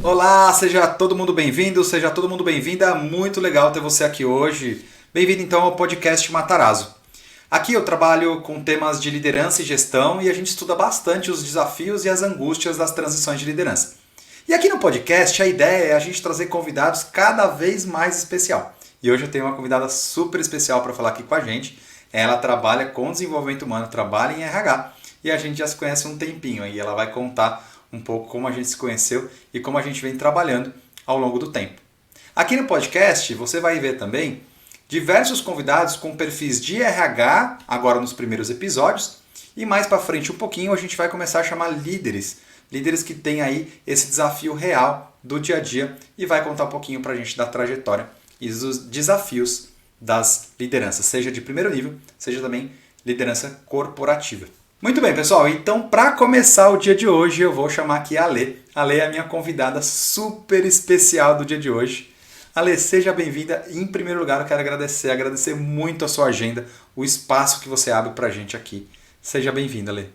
Olá, seja todo mundo bem-vindo, seja todo mundo bem-vinda. Muito legal ter você aqui hoje. Bem-vindo então ao podcast Matarazzo. Aqui eu trabalho com temas de liderança e gestão e a gente estuda bastante os desafios e as angústias das transições de liderança. E aqui no podcast a ideia é a gente trazer convidados cada vez mais especial. E hoje eu tenho uma convidada super especial para falar aqui com a gente. Ela trabalha com desenvolvimento humano, trabalha em RH e a gente já se conhece há um tempinho e ela vai contar um pouco como a gente se conheceu e como a gente vem trabalhando ao longo do tempo. Aqui no podcast você vai ver também diversos convidados com perfis de RH, agora nos primeiros episódios, e mais para frente um pouquinho a gente vai começar a chamar líderes, líderes que têm aí esse desafio real do dia a dia e vai contar um pouquinho para a gente da trajetória e dos desafios das lideranças, seja de primeiro nível, seja também liderança corporativa. Muito bem, pessoal, então para começar o dia de hoje eu vou chamar aqui a Alê. A Alê é a minha convidada super especial do dia de hoje. Alê, seja bem-vinda. Em primeiro lugar, eu quero agradecer muito a sua agenda, o espaço que você abre para a gente aqui. Seja bem-vinda, Alê.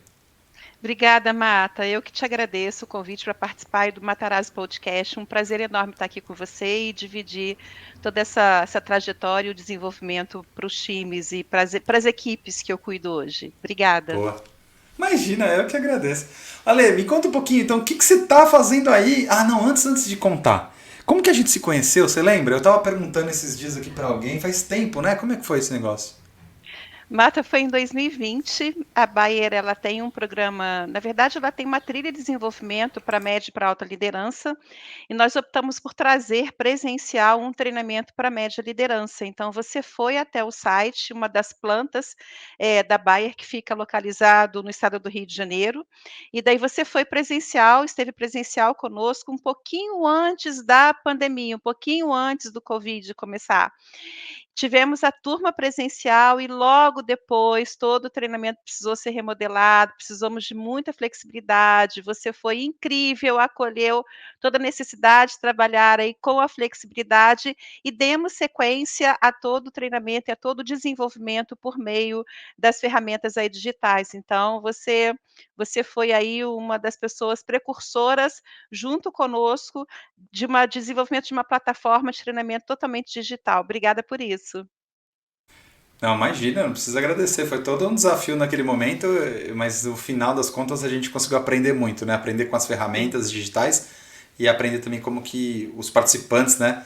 Obrigada, Mata. Eu que te agradeço o convite para participar do Matarazzo Podcast. Um prazer enorme estar aqui com você e dividir toda essa trajetória e o desenvolvimento para os times e para as equipes que eu cuido hoje. Obrigada. Boa. Imagina, eu que agradeço. Ale, me conta um pouquinho então, o que você está fazendo aí? Ah, não, antes de contar. Como que a gente se conheceu, você lembra? Eu estava perguntando esses dias aqui para alguém, faz tempo, né? Como é que foi esse negócio? Mata, foi em 2020. A Bayer ela tem um programa, na verdade, ela tem uma trilha de desenvolvimento para média e para alta liderança, e nós optamos por trazer presencial um treinamento para média liderança. Então, você foi até o site, uma das plantas da Bayer, que fica localizado no estado do Rio de Janeiro, e daí você foi presencial, esteve presencial conosco um pouquinho antes da pandemia, um pouquinho antes do Covid começar. Tivemos a turma presencial e logo depois todo o treinamento precisou ser remodelado, precisamos de muita flexibilidade, você foi incrível, acolheu toda a necessidade de trabalhar aí com a flexibilidade e demos sequência a todo o treinamento e a todo o desenvolvimento por meio das ferramentas aí digitais. Então você foi aí uma das pessoas precursoras junto conosco de uma desenvolvimento de uma plataforma de treinamento totalmente digital. Obrigada por isso. Não, imagina, não precisa agradecer. Foi todo um desafio naquele momento, mas no final das contas a gente conseguiu aprender muito, né? Aprender com as Sim. ferramentas digitais e aprender também como que os participantes, né,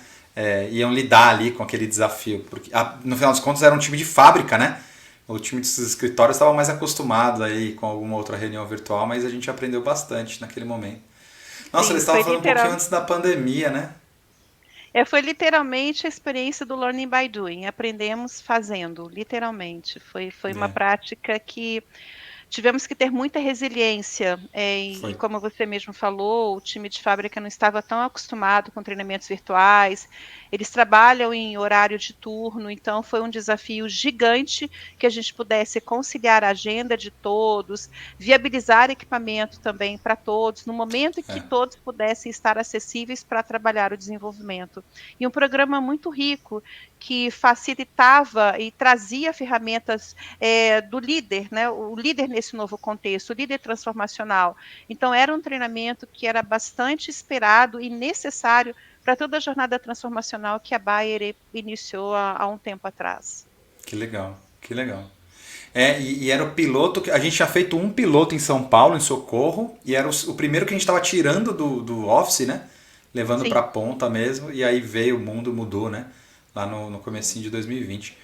iam lidar ali com aquele desafio. Porque no final das contas era um time de fábrica, né? O time dos escritórios estava mais acostumado aí com alguma outra reunião virtual, mas a gente aprendeu bastante naquele momento. Nossa, eles Sim, estavam falando um pouquinho antes da pandemia, né? foi literalmente a experiência do learning by doing, aprendemos fazendo, literalmente. Foi uma É, prática que tivemos que ter muita resiliência, e foi. como você mesmo falou, o time de fábrica não estava tão acostumado com treinamentos virtuais, eles trabalham em horário de turno, então foi um desafio gigante que a gente pudesse conciliar a agenda de todos, viabilizar equipamento também para todos, no momento em que É. todos pudessem estar acessíveis para trabalhar o desenvolvimento. E um programa muito rico, que facilitava e trazia ferramentas do líder, né? O líder nesse novo contexto, o líder transformacional. Então, era um treinamento que era bastante esperado e necessário para toda a jornada transformacional que a Bayer iniciou há um tempo atrás. Que legal, que legal. E era o piloto, a gente tinha feito um piloto em São Paulo, em Socorro, e era o primeiro que a gente estava tirando do office, né? Levando para Sim, a ponta mesmo, e aí veio, o mundo mudou, né? Lá no comecinho de 2020.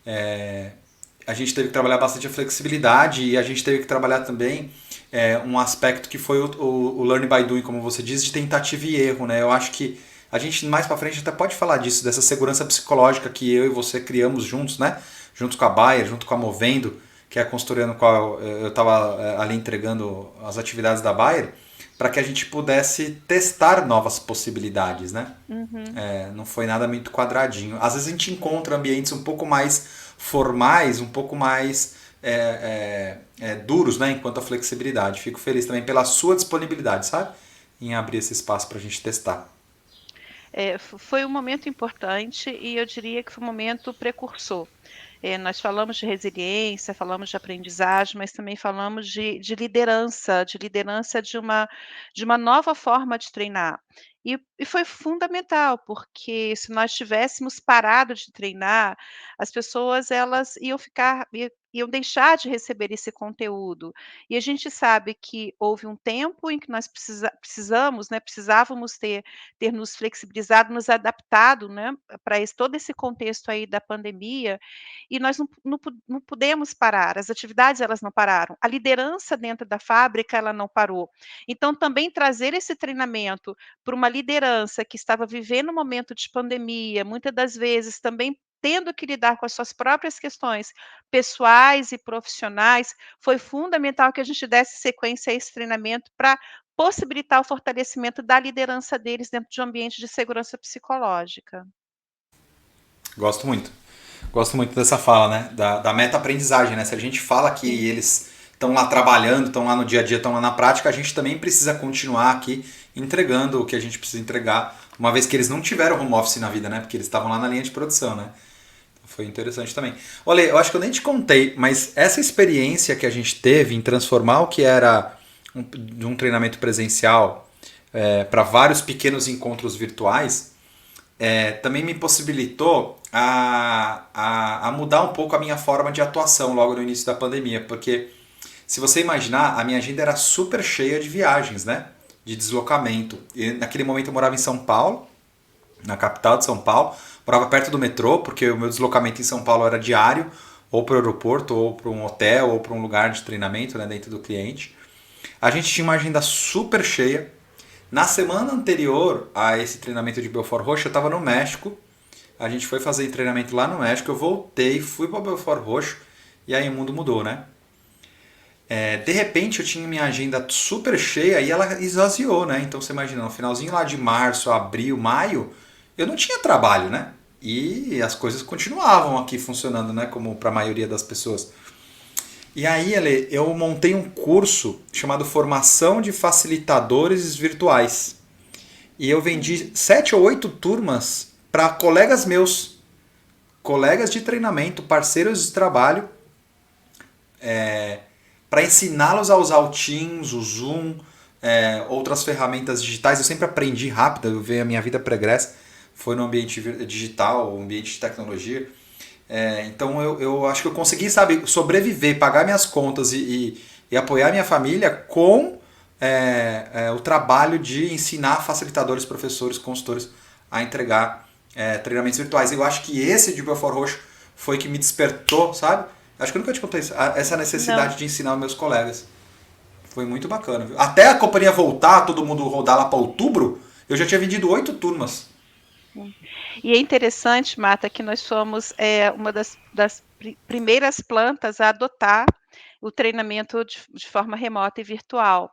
É, a gente teve que trabalhar bastante a flexibilidade e a gente teve que trabalhar também um aspecto que foi o learn by doing, como você diz, de tentativa e erro, né? Eu acho que a gente mais para frente até pode falar disso, dessa segurança psicológica que eu e você criamos juntos, né? Junto com a Bayer, junto com a Movendo, que é a consultoria no qual eu estava ali entregando as atividades da Bayer, para que a gente pudesse testar novas possibilidades, né? uhum. Não foi nada muito quadradinho. Às vezes a gente encontra ambientes um pouco mais formais, um pouco mais duros, né? Enquanto a flexibilidade. Fico feliz também pela sua disponibilidade, sabe? Em abrir esse espaço para a gente testar. Foi um momento importante e eu diria que foi um momento precursor. Nós falamos de resiliência, falamos de aprendizagem, mas também falamos de liderança de uma nova forma de treinar. E foi fundamental, porque se nós tivéssemos parado de treinar, as pessoas elas iam deixar de receber esse conteúdo. E a gente sabe que houve um tempo em que nós precisamos, né, precisávamos ter nos flexibilizado, nos adaptado, né, para todo esse contexto aí da pandemia, e nós não podemos parar, as atividades elas não pararam, a liderança dentro da fábrica ela não parou. Então também trazer esse treinamento para uma liderança que estava vivendo um momento de pandemia, muitas das vezes também tendo que lidar com as suas próprias questões pessoais e profissionais, foi fundamental que a gente desse sequência a esse treinamento para possibilitar o fortalecimento da liderança deles dentro de um ambiente de segurança psicológica. Gosto muito. Gosto muito dessa fala, né? Da meta-aprendizagem, né? Se a gente fala que Sim. eles estão lá trabalhando, estão lá no dia a dia, estão lá na prática, a gente também precisa continuar aqui entregando o que a gente precisa entregar, uma vez que eles não tiveram home office na vida, né? Porque eles estavam lá na linha de produção, né? Foi interessante também. Olha, eu acho que eu nem te contei, mas essa experiência que a gente teve em transformar o que era de um treinamento presencial para vários pequenos encontros virtuais, também me possibilitou a mudar um pouco a minha forma de atuação logo no início da pandemia, porque se você imaginar, a minha agenda era super cheia de viagens, né? De deslocamento. E naquele momento eu morava em São Paulo, na capital de São Paulo, morava perto do metrô, porque o meu deslocamento em São Paulo era diário, ou para o aeroporto, ou para um hotel, ou para um lugar de treinamento, né, dentro do cliente. A gente tinha uma agenda super cheia. Na semana anterior a esse treinamento de Belfort Roxo, eu estava no México. A gente foi fazer treinamento lá no México, eu voltei, fui para Belfort Roxo, e aí o mundo mudou, né? De repente eu tinha minha agenda super cheia e ela esvaziou, né? Então você imagina, no finalzinho lá de março, abril, maio, eu não tinha trabalho, né? E as coisas continuavam aqui funcionando, né? Como para a maioria das pessoas. E aí, Ale, eu montei um curso chamado Formação de Facilitadores Virtuais. E eu vendi 7 ou 8 turmas para colegas meus, colegas de treinamento, parceiros de trabalho, para ensiná-los a usar o Teams, o Zoom, outras ferramentas digitais. Eu sempre aprendi rápido, eu vejo a minha vida pregressa, foi no ambiente digital, ambiente de tecnologia. Então eu acho que eu consegui, sabe, sobreviver, pagar minhas contas e apoiar minha família com o trabalho de ensinar facilitadores, professores, consultores a entregar treinamentos virtuais. Eu acho que esse de Belfort Roxo foi que me despertou, sabe? Acho que eu nunca te contei isso, essa necessidade Não. de ensinar os meus colegas. Foi muito bacana, viu? Até a companhia voltar, todo mundo rodar lá para outubro, eu já tinha vendido 8 turmas. E é interessante, Marta, que nós somos uma das primeiras plantas a adotar o treinamento de forma remota e virtual.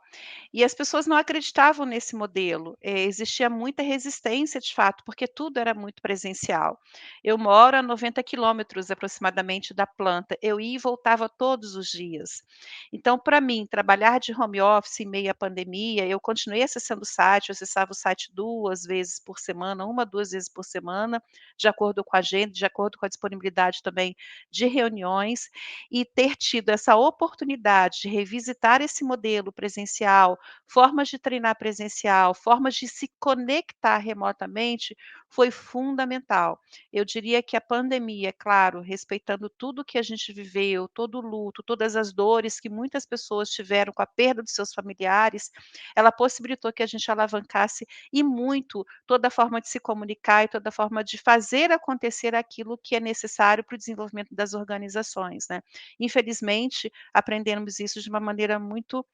E as pessoas não acreditavam nesse modelo, existia muita resistência de fato, porque tudo era muito presencial. Eu moro a 90 quilômetros aproximadamente da planta, eu ia e voltava todos os dias. Então, para mim, trabalhar de home office em meio à pandemia, eu continuei acessando o site, eu acessava o site 2 vezes por semana, 1, 2 vezes por semana, de acordo com a agenda, de acordo com a disponibilidade também de reuniões, e ter tido essa oportunidade de revisitar esse modelo presencial, formas de treinar presencial, formas de se conectar remotamente, foi fundamental. Eu diria que a pandemia, claro, respeitando tudo que a gente viveu, todo o luto, todas as dores que muitas pessoas tiveram com a perda dos seus familiares, ela possibilitou que a gente alavancasse e muito toda a forma de se comunicar e toda a forma de fazer acontecer aquilo que é necessário para o desenvolvimento das organizações, né. Infelizmente, aprendemos isso de uma maneira muito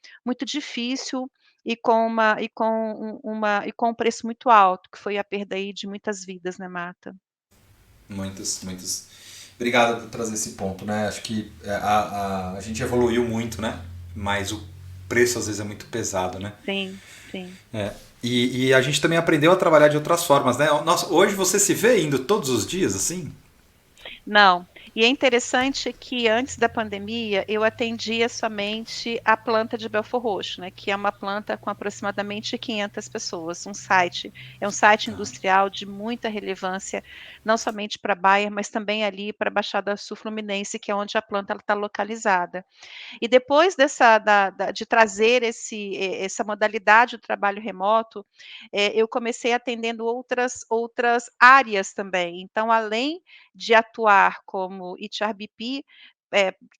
difícil e com um preço muito alto, que foi a perda aí de muitas vidas, né, Marta? Muitos, muitos. Obrigado por trazer esse ponto, né? Acho que a gente evoluiu muito, né? Mas o preço às vezes é muito pesado, né? Sim, sim. E a gente também aprendeu a trabalhar de outras formas, né? Nossa, hoje você se vê indo todos os dias assim? Não, E é interessante que antes da pandemia eu atendia somente a planta de Belfor Roxo, né, que é uma planta com aproximadamente 500 pessoas, é um site Tá. industrial de muita relevância, não somente para Bayer, mas também ali para a Baixada Sul Fluminense, que é onde a planta está localizada. E depois de trazer essa modalidade do trabalho remoto, eu comecei atendendo outras áreas também. Então, além de atuar como HRBP,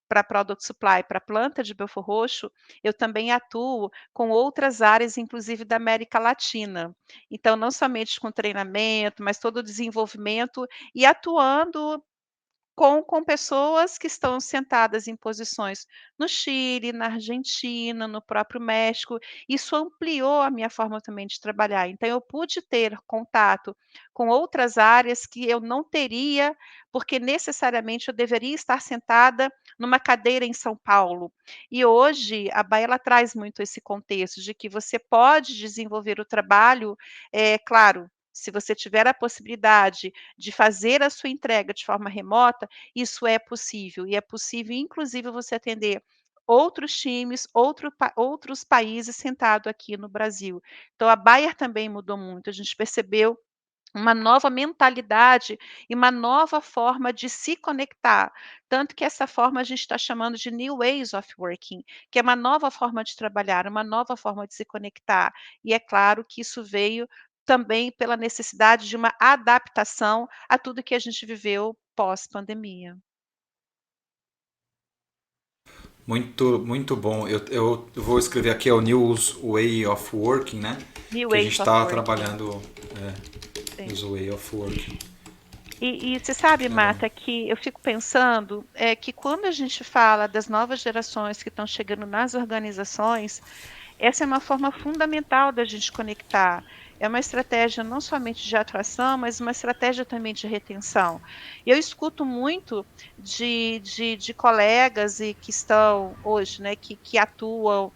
para Product Supply, para a planta de Belfor Roxo, eu também atuo com outras áreas, inclusive da América Latina. Então, não somente com treinamento, mas todo o desenvolvimento e atuando com pessoas que estão sentadas em posições no Chile, na Argentina, no próprio México. Isso ampliou a minha forma também de trabalhar. Então eu pude ter contato com outras áreas que eu não teria, porque necessariamente eu deveria estar sentada numa cadeira em São Paulo. E hoje a Bahia ela traz muito esse contexto de que você pode desenvolver o trabalho, claro, se você tiver a possibilidade de fazer a sua entrega de forma remota, isso é possível. E é possível, inclusive, você atender outros times, outros países sentado aqui no Brasil. Então, a Bayer também mudou muito. A gente percebeu uma nova mentalidade e uma nova forma de se conectar. Tanto que essa forma a gente está chamando de New Ways of Working, que é uma nova forma de trabalhar, uma nova forma de se conectar. E é claro que isso veio também pela necessidade de uma adaptação a tudo que a gente viveu pós-pandemia. Muito, muito bom. Eu vou escrever aqui, é o New Way of Working, né? New Que a Ways gente of está Working, trabalhando, sim. New Way of Working. E você sabe, Legal. Marta, que eu fico pensando que quando a gente fala das novas gerações que estão chegando nas organizações, essa é uma forma fundamental da gente conectar. É uma estratégia não somente de atração, mas uma estratégia também de retenção. Eu escuto muito de colegas e que estão hoje, né, que atuam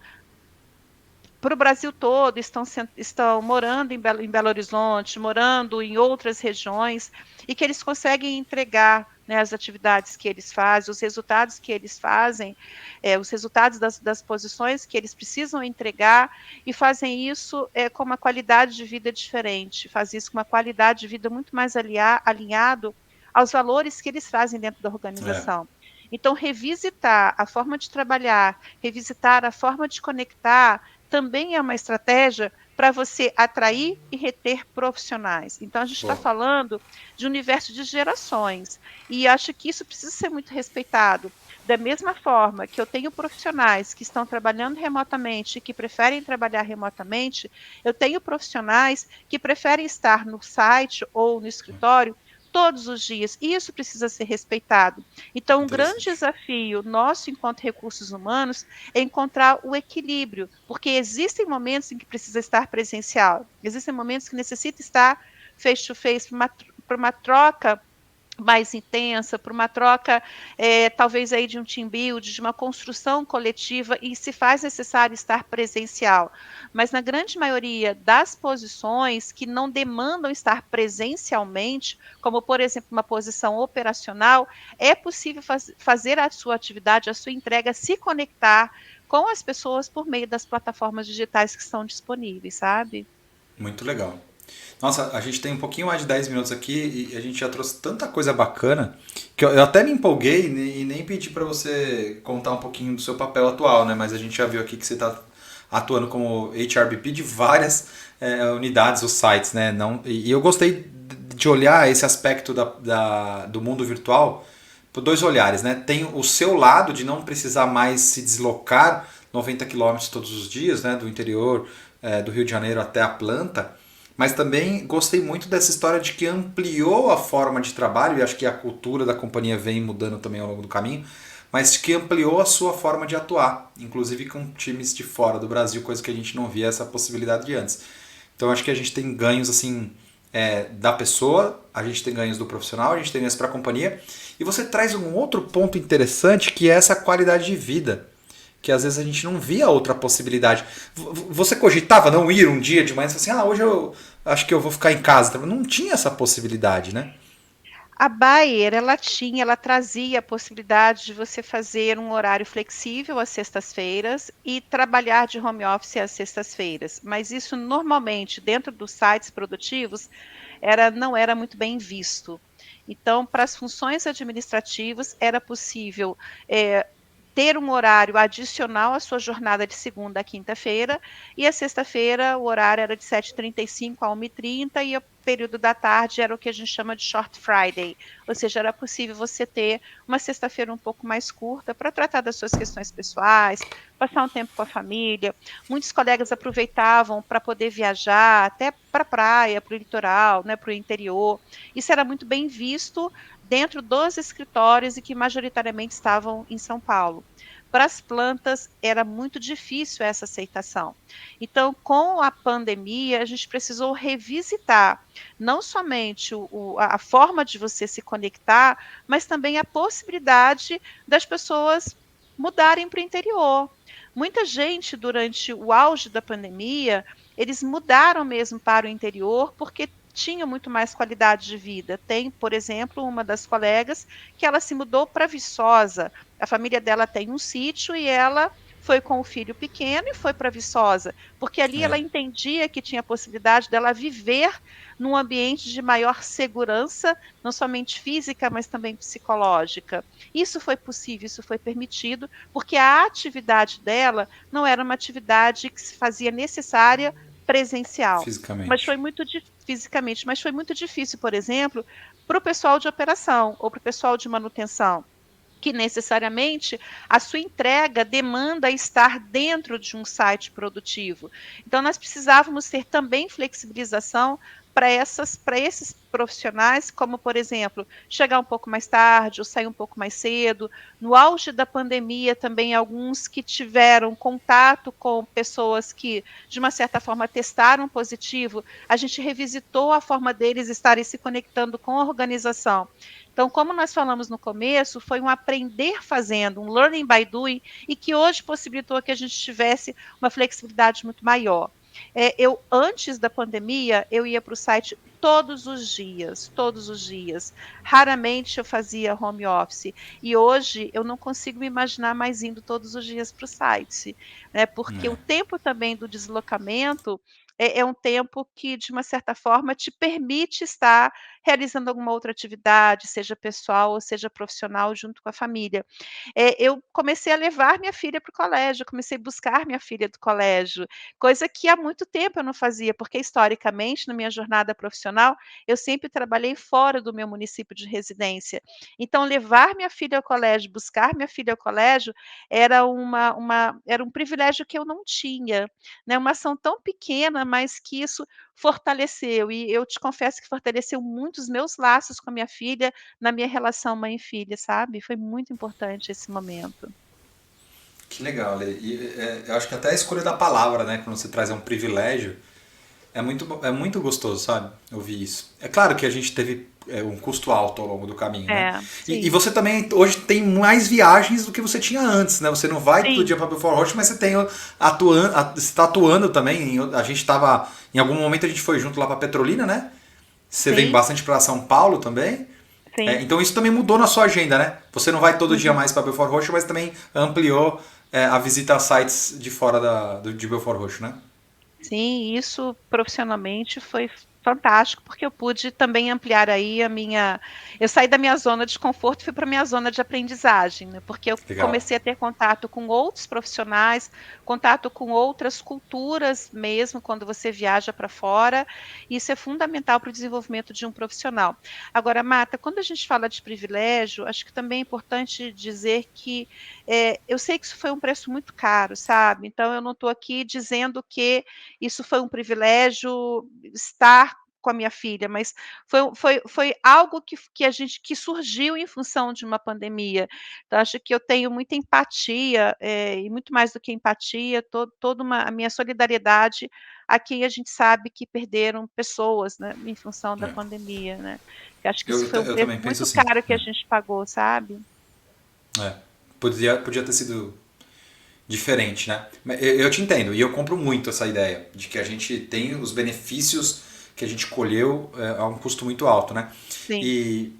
para o Brasil todo, estão morando em Belo Horizonte, morando em outras regiões, e que eles conseguem entregar, né, as atividades que eles fazem, os resultados que eles fazem, os resultados das posições que eles precisam entregar, e fazem isso com uma qualidade de vida diferente, fazem isso com uma qualidade de vida muito mais alinhado aos valores que eles trazem dentro da É, organização. Então, revisitar a forma de trabalhar, revisitar a forma de conectar, também é uma estratégia para você atrair e reter profissionais. Então, a gente está pô, falando de um universo de gerações, e acho que isso precisa ser muito respeitado. Da mesma forma que eu tenho profissionais que estão trabalhando remotamente e que preferem trabalhar remotamente, eu tenho profissionais que preferem estar no site ou no escritório todos os dias, e isso precisa ser respeitado. Então, um grande interessante. desafio nosso, enquanto recursos humanos, é encontrar o equilíbrio, porque existem momentos em que precisa estar presencial, existem momentos que necessita estar face to face para uma troca mais intensa, para uma troca, talvez aí de um team build, de uma construção coletiva, e se faz necessário estar presencial. Mas na grande maioria das posições que não demandam estar presencialmente, como por exemplo uma posição operacional, é possível fazer a sua atividade, a sua entrega, se conectar com as pessoas por meio das plataformas digitais que estão disponíveis, sabe? Muito legal. Nossa, a gente tem um pouquinho mais de 10 minutos aqui e a gente já trouxe tanta coisa bacana que eu até me empolguei e nem pedi para você contar um pouquinho do seu papel atual, né? Mas a gente já viu aqui que você está atuando como HRBP de várias unidades, os sites, né? Não, e eu gostei de olhar esse aspecto do mundo virtual por dois olhares, né? Tem o seu lado de não precisar mais se deslocar 90 quilômetros todos os dias, né? Do interior do Rio de Janeiro até a planta, mas também gostei muito dessa história de que ampliou a forma de trabalho, e acho que a cultura da companhia vem mudando também ao longo do caminho, mas que ampliou a sua forma de atuar, inclusive com times de fora do Brasil, coisa que a gente não via essa possibilidade de antes. Então acho que a gente tem ganhos assim da pessoa, a gente tem ganhos do profissional, a gente tem ganhos para a companhia, e você traz um outro ponto interessante que é essa qualidade de vida, que às vezes a gente não via outra possibilidade. Você cogitava não ir um dia de manhã e falar assim, hoje eu acho que eu vou ficar em casa. Não tinha essa possibilidade, né? A Bayer, ela trazia a possibilidade de você fazer um horário flexível às sextas-feiras e trabalhar de home office às sextas-feiras, mas isso normalmente dentro dos sites produtivos não era muito bem visto. Então, para as funções administrativas, era possível ter um horário adicional à sua jornada de segunda a quinta-feira, e a sexta-feira o horário era de 7h35 a 1h30, e o período da tarde era o que a gente chama de short Friday, ou seja, era possível você ter uma sexta-feira um pouco mais curta para tratar das suas questões pessoais, passar um tempo com a família. Muitos colegas aproveitavam para poder viajar até para a praia, para o litoral, né, para o interior. Isso era muito bem visto dentro dos escritórios e que majoritariamente estavam em São Paulo. Para as plantas era muito difícil essa aceitação. Então, com a pandemia, a gente precisou revisitar não somente a forma de você se conectar, mas também a possibilidade das pessoas mudarem para o interior. Muita gente, durante o auge da pandemia, eles mudaram mesmo para o interior porque tinham muito mais qualidade de vida. Tem, por exemplo, uma das colegas que ela se mudou para Viçosa. A família dela tem um sítio e ela foi com o filho pequeno e foi para Viçosa, porque ali ela É, entendia que tinha a possibilidade dela viver num ambiente de maior segurança, não somente física, mas também psicológica. Isso foi possível, isso foi permitido, porque a atividade dela não era uma atividade que se fazia necessária presencial, mas foi fisicamente. muito fisicamente, mas foi muito difícil, por exemplo, para o pessoal de operação ou para o pessoal de manutenção, que necessariamente a sua entrega demanda estar dentro de um site produtivo. Então, nós precisávamos ter também flexibilização para esses profissionais, como, por exemplo, chegar um pouco mais tarde ou sair um pouco mais cedo. No auge da pandemia, também alguns que tiveram contato com pessoas que, de uma certa forma, testaram positivo, a gente revisitou a forma deles estarem se conectando com a organização. Então, como nós falamos no começo, foi um aprender fazendo, um learning by doing, e que hoje possibilitou que a gente tivesse uma flexibilidade muito maior. Antes da pandemia, eu ia para o site todos os dias, todos os dias. Raramente eu fazia home office. E hoje eu não consigo me imaginar mais indo todos os dias para o site, né? Porque o É. tempo também do deslocamento é um tempo que, de uma certa forma, te permite estar realizando alguma outra atividade, seja pessoal ou seja profissional, junto com a família. Eu comecei a levar minha filha para o colégio, comecei a buscar minha filha do colégio, coisa que há muito tempo eu não fazia, porque historicamente, na minha jornada profissional, eu sempre trabalhei fora do meu município de residência. Então, levar minha filha ao colégio, buscar minha filha ao colégio, era um privilégio que eu não tinha, né? Uma ação tão pequena, mas que isso fortaleceu, e eu te confesso que fortaleceu muito os meus laços com a minha filha, na minha relação mãe e filha, sabe. Foi muito importante esse momento. Que legal, Lê. Eu acho que até a escolha da palavra, né, quando você traz um privilégio, é muito gostoso, sabe? Ouvir isso. É claro que a gente teve um custo alto ao longo do caminho, né? É, E sim, você também hoje tem mais viagens do que você tinha antes, né? Você não vai todo sim, dia para Belfort Roxo, mas você tem você está atuando também. A gente estava em algum momento a gente foi junto lá para Petrolina, né? Você vem sim, bastante para São Paulo também. sim. Então isso também mudou na sua agenda, né? Você não vai todo dia Uhum. mais para Belfort Roxo, mas também ampliou a visita a sites de fora de Belfort Roxo, né? Sim, isso profissionalmente foi fantástico, porque eu pude também ampliar aí eu saí da minha zona de conforto e fui para a minha zona de aprendizagem, né, porque eu Legal. comecei a ter contato com outros profissionais, contato com outras culturas mesmo, quando você viaja para fora, e isso é fundamental para o desenvolvimento de um profissional. Agora, Marta, quando a gente fala de privilégio, acho que também é importante dizer que, eu sei que isso foi um preço muito caro, sabe, então eu não estou aqui dizendo que isso foi um privilégio estar com a minha filha, mas foi algo que surgiu em função de uma pandemia. Então acho que eu tenho muita empatia, e muito mais do que empatia, toda a minha solidariedade a quem a gente sabe que perderam pessoas, né, em função da É. pandemia, né. Eu acho que isso foi um Eu preço também penso muito assim. caro que a gente pagou, sabe. É. Podia ter sido diferente, né? Eu te entendo e eu compro muito essa ideia de que a gente tem os benefícios que a gente colheu a um custo muito alto, né? Sim.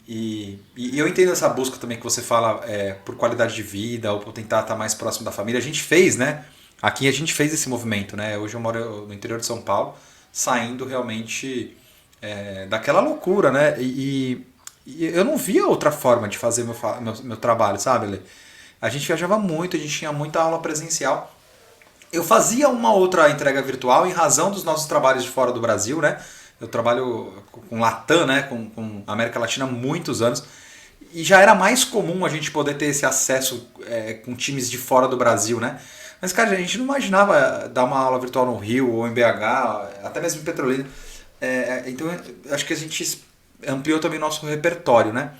E eu entendo essa busca também que você fala por qualidade de vida ou por tentar estar mais próximo da família. A gente fez, né? Aqui a gente fez esse movimento, né? Hoje eu moro no interior de São Paulo, saindo realmente daquela loucura, né? E eu não via outra forma de fazer meu trabalho, sabe, Lê? A gente viajava muito, a gente tinha muita aula presencial. Eu fazia uma outra entrega virtual em razão dos nossos trabalhos de fora do Brasil, né? Eu trabalho com Latam, né? Com América Latina há muitos anos. E já era mais comum a gente poder ter esse acesso com times de fora do Brasil, né? Mas, cara, a gente não imaginava dar uma aula virtual no Rio ou em BH, até mesmo em Petrolina. Então, acho que a gente ampliou também nosso repertório, né?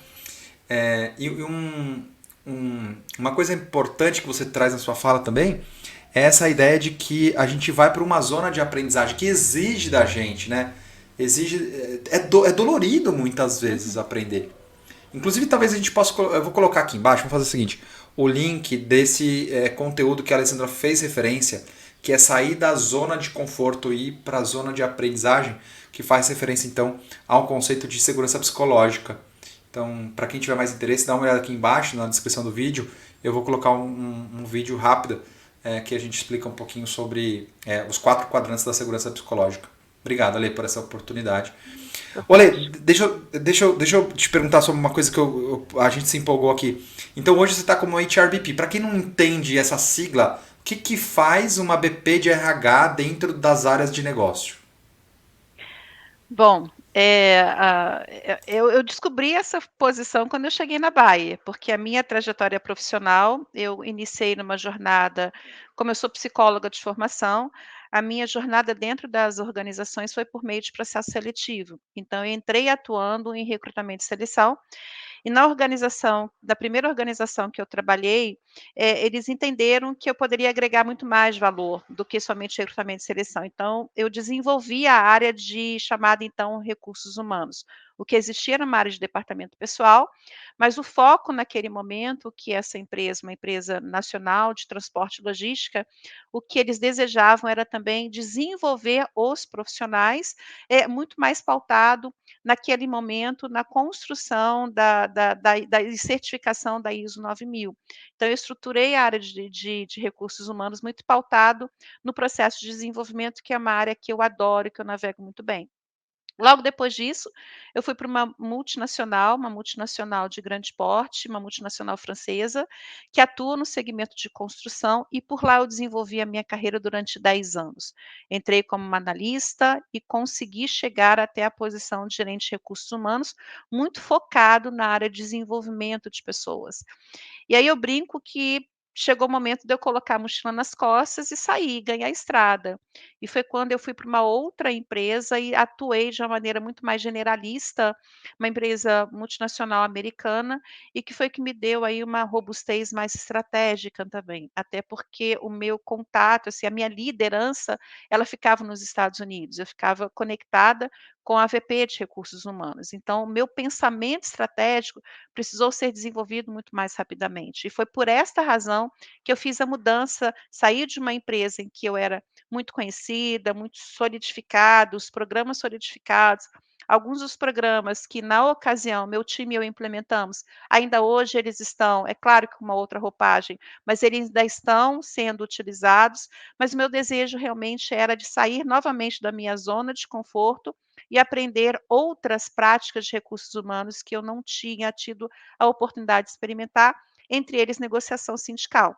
Uma coisa importante que você traz na sua fala também é essa ideia de que a gente vai para uma zona de aprendizagem que exige da gente, né? Exige, é dolorido muitas vezes aprender. Inclusive, talvez a gente possa. Eu vou colocar aqui embaixo, vamos fazer o seguinte: o link desse conteúdo que a Alessandra fez referência, que é sair da zona de conforto e ir para a zona de aprendizagem, que faz referência então ao conceito de segurança psicológica. Então, para quem tiver mais interesse, dá uma olhada aqui embaixo na descrição do vídeo. Eu vou colocar um vídeo rápido que a gente explica um pouquinho sobre os 4 quadrantes da segurança psicológica. Obrigado, Ale, por essa oportunidade. Olê, deixa eu te perguntar sobre uma coisa que a gente se empolgou aqui. Então hoje você está como HRBP. Para quem não entende essa sigla, o que faz uma BP de RH dentro das áreas de negócio? Bom, eu descobri essa posição quando eu cheguei na Bayer, porque a minha trajetória profissional, eu iniciei numa jornada como eu sou psicóloga de formação, a minha jornada dentro das organizações foi por meio de processo seletivo. Então eu entrei atuando em recrutamento e seleção, e na organização da primeira organização que eu trabalhei, eles entenderam que eu poderia agregar muito mais valor do que somente recrutamento e seleção. Então, eu desenvolvi a área de chamada, então, recursos humanos. O que existia era uma área de departamento pessoal, mas o foco naquele momento, que essa empresa, uma empresa nacional de transporte e logística, o que eles desejavam era também desenvolver os profissionais, muito mais pautado naquele momento, na construção da certificação da ISO 9000. Então, eu estruturei a área de recursos humanos muito pautado no processo de desenvolvimento, que é uma área que eu adoro e que eu navego muito bem. Logo depois disso, eu fui para uma multinacional de grande porte, uma multinacional francesa, que atua no segmento de construção, e por lá eu desenvolvi a minha carreira durante 10 anos. Entrei como uma analista e consegui chegar até a posição de gerente de recursos humanos, muito focado na área de desenvolvimento de pessoas. E aí eu brinco que chegou o momento de eu colocar a mochila nas costas e sair, ganhar estrada. E foi quando eu fui para uma outra empresa e atuei de uma maneira muito mais generalista, uma empresa multinacional americana, e que foi que me deu aí uma robustez mais estratégica também, até porque o meu contato, assim, a minha liderança, ela ficava nos Estados Unidos, eu ficava conectada com a VP de recursos humanos. Então, o meu pensamento estratégico precisou ser desenvolvido muito mais rapidamente. E foi por esta razão que eu fiz a mudança, saí de uma empresa em que eu era muito conhecida, muito solidificada, os programas solidificados, alguns dos programas que na ocasião meu time e eu implementamos, ainda hoje eles estão, é claro que com uma outra roupagem, mas eles ainda estão sendo utilizados, mas o meu desejo realmente era de sair novamente da minha zona de conforto e aprender outras práticas de recursos humanos que eu não tinha tido a oportunidade de experimentar, entre eles negociação sindical.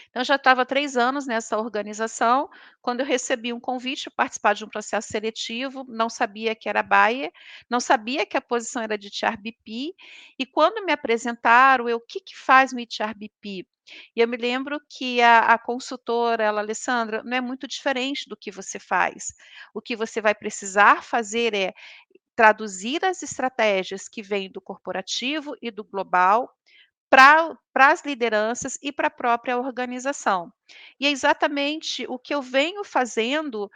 Então, eu já estava há 3 anos nessa organização, quando eu recebi um convite para participar de um processo seletivo, não sabia que era Bayer, não sabia que a posição era de HRBP, e quando me apresentaram, eu: "O que que faz no HRBP?". E eu me lembro que a consultora, ela: "Alessandra, não é muito diferente do que você faz. O que você vai precisar fazer é traduzir as estratégias que vêm do corporativo e do global para as lideranças e para a própria organização. E é exatamente o que eu venho fazendo,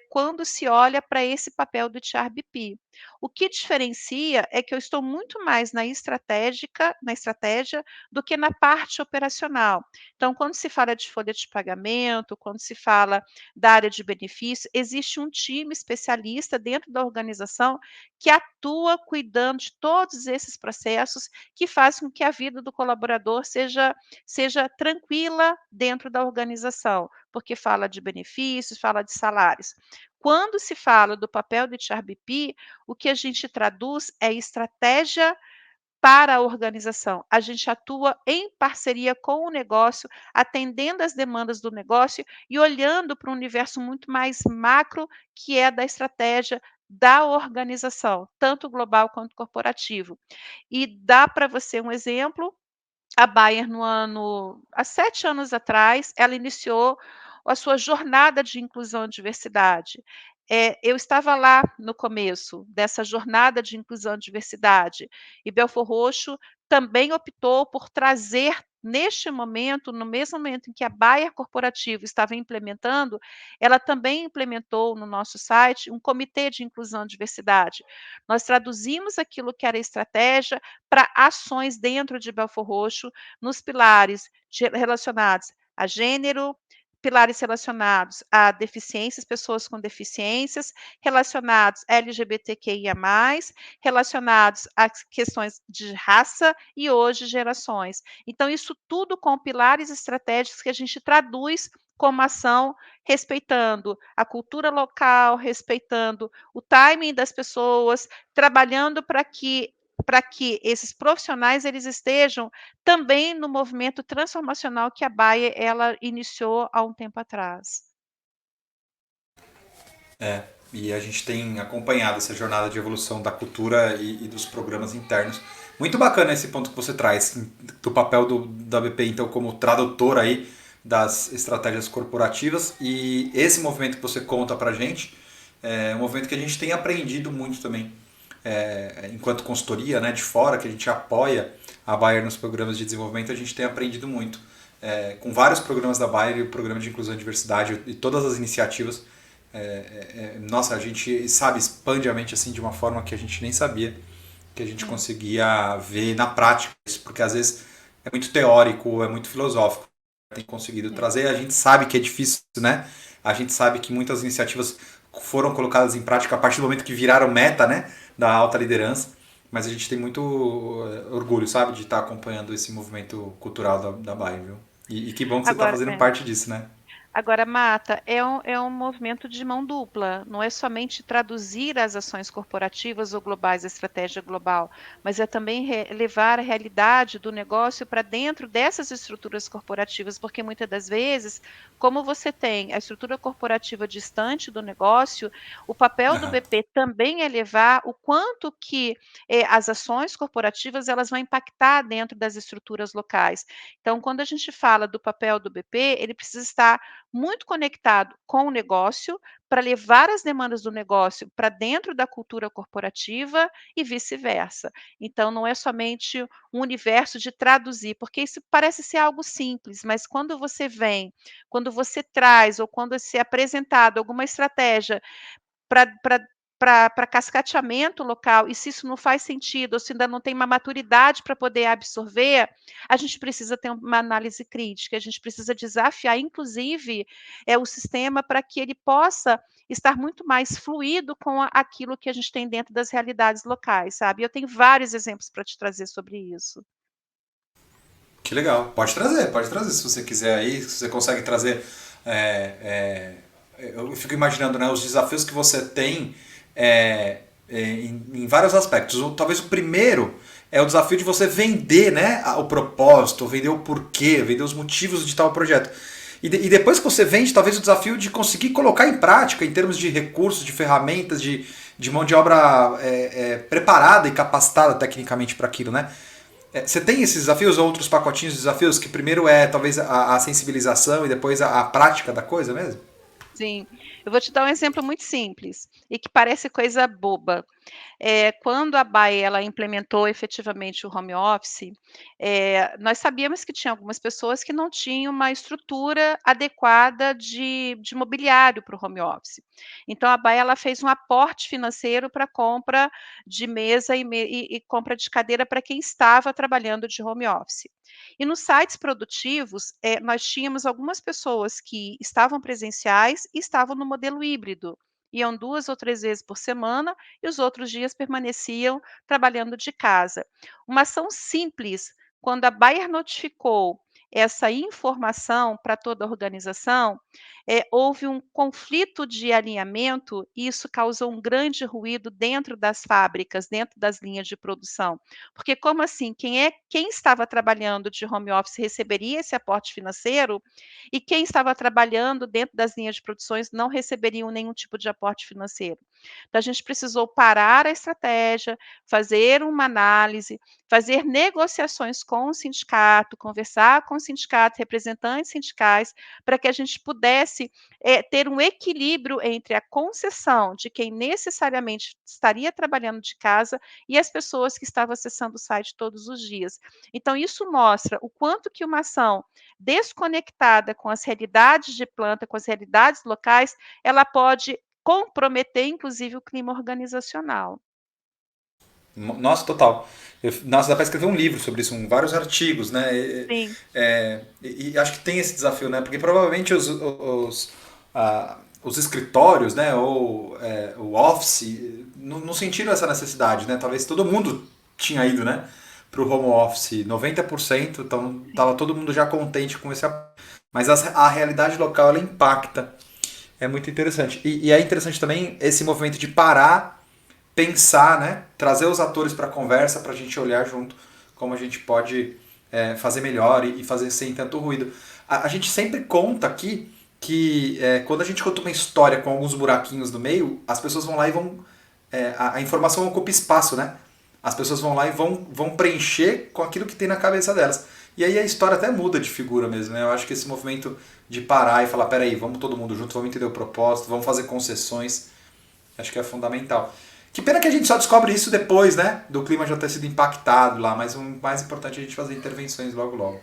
quando se olha para esse papel do HRBP. O que diferencia é que eu estou muito mais na estratégia, do que na parte operacional. Então, quando se fala de folha de pagamento, quando se fala da área de benefício, existe um time especialista dentro da organização que atua cuidando de todos esses processos que fazem com que a vida do colaborador seja tranquila dentro da organização, porque fala de benefícios, fala de salários. Quando se fala do papel do HRBP, o que a gente traduz é estratégia para a organização. A gente atua em parceria com o negócio, atendendo às demandas do negócio e olhando para um universo muito mais macro, que é da estratégia da organização, tanto global quanto corporativo. E dá para você um exemplo, a Bayer há 7 anos atrás, ela iniciou a sua jornada de inclusão e diversidade. Eu estava lá no começo dessa jornada de inclusão e diversidade, e Belfor Roxo também optou por trazer, neste momento, no mesmo momento em que a Bayer Corporativo estava implementando, ela também implementou no nosso site um comitê de inclusão e diversidade. Nós traduzimos aquilo que era estratégia para ações dentro de Belfor Roxo, nos pilares relacionados a gênero, pilares relacionados a deficiências, pessoas com deficiências, relacionados a LGBTQIA+, relacionados a questões de raça e hoje gerações. Então, isso tudo com pilares estratégicos que a gente traduz como ação, respeitando a cultura local, respeitando o timing das pessoas, trabalhando para que esses profissionais eles estejam também no movimento transformacional que a Bayer ela iniciou há um tempo atrás. E a gente tem acompanhado essa jornada de evolução da cultura e dos programas internos. Muito bacana esse ponto que você traz, do papel da BP, então, como tradutor aí das estratégias corporativas. E esse movimento que você conta pra gente é um movimento que a gente tem aprendido muito também, enquanto consultoria, né, de fora, que a gente apoia a Bayer nos programas de desenvolvimento, a gente tem aprendido muito. Com vários programas da Bayer, e o programa de inclusão e diversidade e todas as iniciativas, nossa, a gente sabe, expande a mente assim de uma forma que a gente nem sabia que a gente conseguia ver na prática isso, porque às vezes é muito teórico, é muito filosófico. Tem conseguido trazer, a gente sabe que é difícil, né? A gente sabe que muitas iniciativas foram colocadas em prática a partir do momento que viraram meta, né, da alta liderança, mas a gente tem muito orgulho, sabe, de estar acompanhando esse movimento cultural da Bayer, viu? E que bom que você está Agora, fazendo parte disso, né? Agora, Marta, é um movimento de mão dupla, não é somente traduzir as ações corporativas ou globais, a estratégia global, mas é também levar a realidade do negócio para dentro dessas estruturas corporativas, porque muitas das vezes, como você tem a estrutura corporativa distante do negócio, o papel do Aham. BP também é levar o quanto que as ações corporativas elas vão impactar dentro das estruturas locais. Então, quando a gente fala do papel do BP, ele precisa estar muito conectado com o negócio, para levar as demandas do negócio para dentro da cultura corporativa e vice-versa. Então, não é somente um universo de traduzir, porque isso parece ser algo simples, mas quando você traz ou quando se é apresentado alguma estratégia para cascateamento local, e se isso não faz sentido, ou se ainda não tem uma maturidade para poder absorver, a gente precisa ter uma análise crítica, a gente precisa desafiar, inclusive, o sistema para que ele possa estar muito mais fluido com aquilo que a gente tem dentro das realidades locais, sabe? Eu tenho vários exemplos para te trazer sobre isso. Que legal. Pode trazer se você quiser aí, se você consegue trazer. Eu fico imaginando, né, os desafios que você tem em vários aspectos. Talvez o primeiro é o desafio de você vender, né, o propósito, vender o porquê, vender os motivos de tal projeto. E depois que você vende, talvez o desafio de conseguir colocar em prática, em termos de recursos, de ferramentas, de mão de obra preparada e capacitada tecnicamente para aquilo, né? Você tem esses desafios ou outros pacotinhos de desafios que primeiro é talvez a sensibilização e depois a prática da coisa mesmo? Sim, eu vou te dar um exemplo muito simples e que parece coisa boba. Quando a Bayer ela implementou efetivamente o home office, nós sabíamos que tinha algumas pessoas que não tinham uma estrutura adequada de mobiliário para o home office. Então a Bayer ela fez um aporte financeiro para compra de mesa e compra de cadeira para quem estava trabalhando de home office. E nos sites produtivos, nós tínhamos algumas pessoas que estavam presenciais e estavam no modelo híbrido. Iam 2 ou 3 vezes por semana e os outros dias permaneciam trabalhando de casa. Uma ação simples, quando a Bayer notificou essa informação para toda a organização, houve um conflito de alinhamento e isso causou um grande ruído dentro das fábricas, dentro das linhas de produção. Porque como assim? Quem estava trabalhando de home office receberia esse aporte financeiro e quem estava trabalhando dentro das linhas de produções não receberiam nenhum tipo de aporte financeiro. Então a gente precisou parar a estratégia, fazer uma análise, fazer negociações com o sindicato, conversar com o sindicato, representantes sindicais, para que a gente pudesse ter um equilíbrio entre a concessão de quem necessariamente estaria trabalhando de casa e as pessoas que estavam acessando o site todos os dias. Então, isso mostra o quanto que uma ação desconectada com as realidades de planta, com as realidades locais, ela pode comprometer, inclusive, o clima organizacional. Nossa, total. Nossa, dá para escrever um livro sobre isso, vários artigos, né? Sim, E acho que tem esse desafio, né? Porque provavelmente os escritórios, né? Ou o office, não sentiram essa necessidade, né? Talvez todo mundo tinha ido, né? Para o home office, 90%, então sim, estava todo mundo já contente com esse. Mas a realidade local, ela impacta. É muito interessante. E é interessante também esse movimento de parar, pensar, né? Trazer os atores para a conversa para a gente olhar junto como a gente pode fazer melhor e fazer sem tanto ruído. A gente sempre conta aqui que quando a gente conta uma história com alguns buraquinhos no meio, as pessoas vão lá e vão. A informação ocupa espaço, né? As pessoas vão lá e vão preencher com aquilo que tem na cabeça delas. E aí a história até muda de figura mesmo, né? Eu acho que esse movimento de parar e falar, peraí, vamos todo mundo junto, vamos entender o propósito, vamos fazer concessões, acho que é fundamental. Que pena que a gente só descobre isso depois, né? Do clima já ter sido impactado lá, mas o mais importante é a gente fazer intervenções logo logo.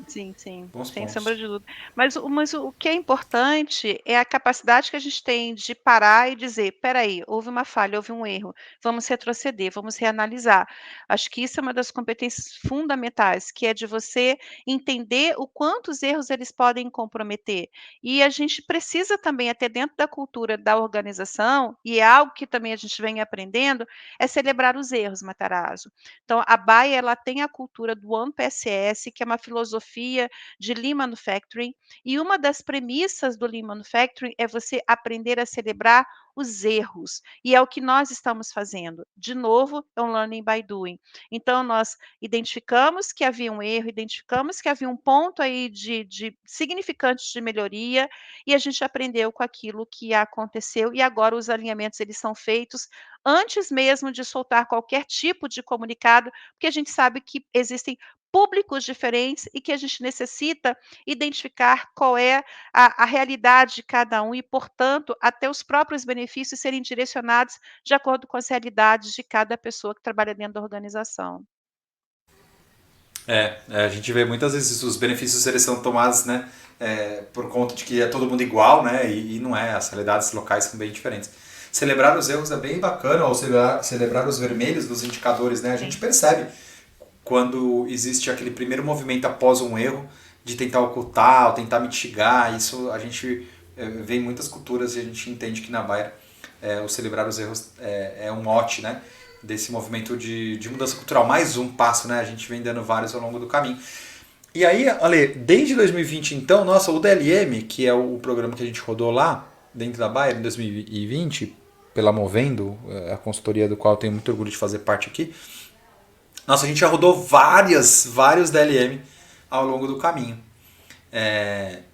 sim, sim, Bons sem sombra pontos. de dúvida. Mas o que é importante é a capacidade que a gente tem de parar e dizer: "Espera aí, houve uma falha, houve um erro, vamos retroceder, vamos reanalisar". Acho que isso é uma das competências fundamentais, que é de você entender o quanto os erros eles podem comprometer. E a gente precisa também, até dentro da cultura da organização, e é algo que também a gente vem aprendendo, é celebrar os erros, Matarazzo. Então a Baia ela tem a cultura do One PSS, que é uma filosofia de Lean Manufacturing, e uma das premissas do Lean Manufacturing é você aprender a celebrar os erros, e é o que nós estamos fazendo. De novo, é um learning by doing. Então nós identificamos que havia um erro, identificamos que havia um ponto aí de significante de melhoria, e a gente aprendeu com aquilo que aconteceu, e agora os alinhamentos eles são feitos antes mesmo de soltar qualquer tipo de comunicado, porque a gente sabe que existem públicos diferentes e que a gente necessita identificar qual é a realidade de cada um e, portanto, até os próprios benefícios serem direcionados de acordo com as realidades de cada pessoa que trabalha dentro da organização. A gente vê muitas vezes os benefícios eles são tomados, né, por conta de que é todo mundo igual, né, e não é, as realidades locais são bem diferentes. Celebrar os erros é bem bacana, ou celebrar os vermelhos dos indicadores, né, a gente Sim, percebe quando existe aquele primeiro movimento após um erro de tentar ocultar ou tentar mitigar. Isso a gente vê em muitas culturas e a gente entende que na Bayer o celebrar os erros é um mote, né, desse movimento de mudança cultural. Mais um passo, né? A gente vem dando vários ao longo do caminho. E aí, Ale, desde 2020 então, nossa, o DLM, que é o programa que a gente rodou lá, dentro da Bayer, em 2020, pela Movendo, a consultoria do qual eu tenho muito orgulho de fazer parte aqui, nossa, a gente já rodou vários DLM ao longo do caminho.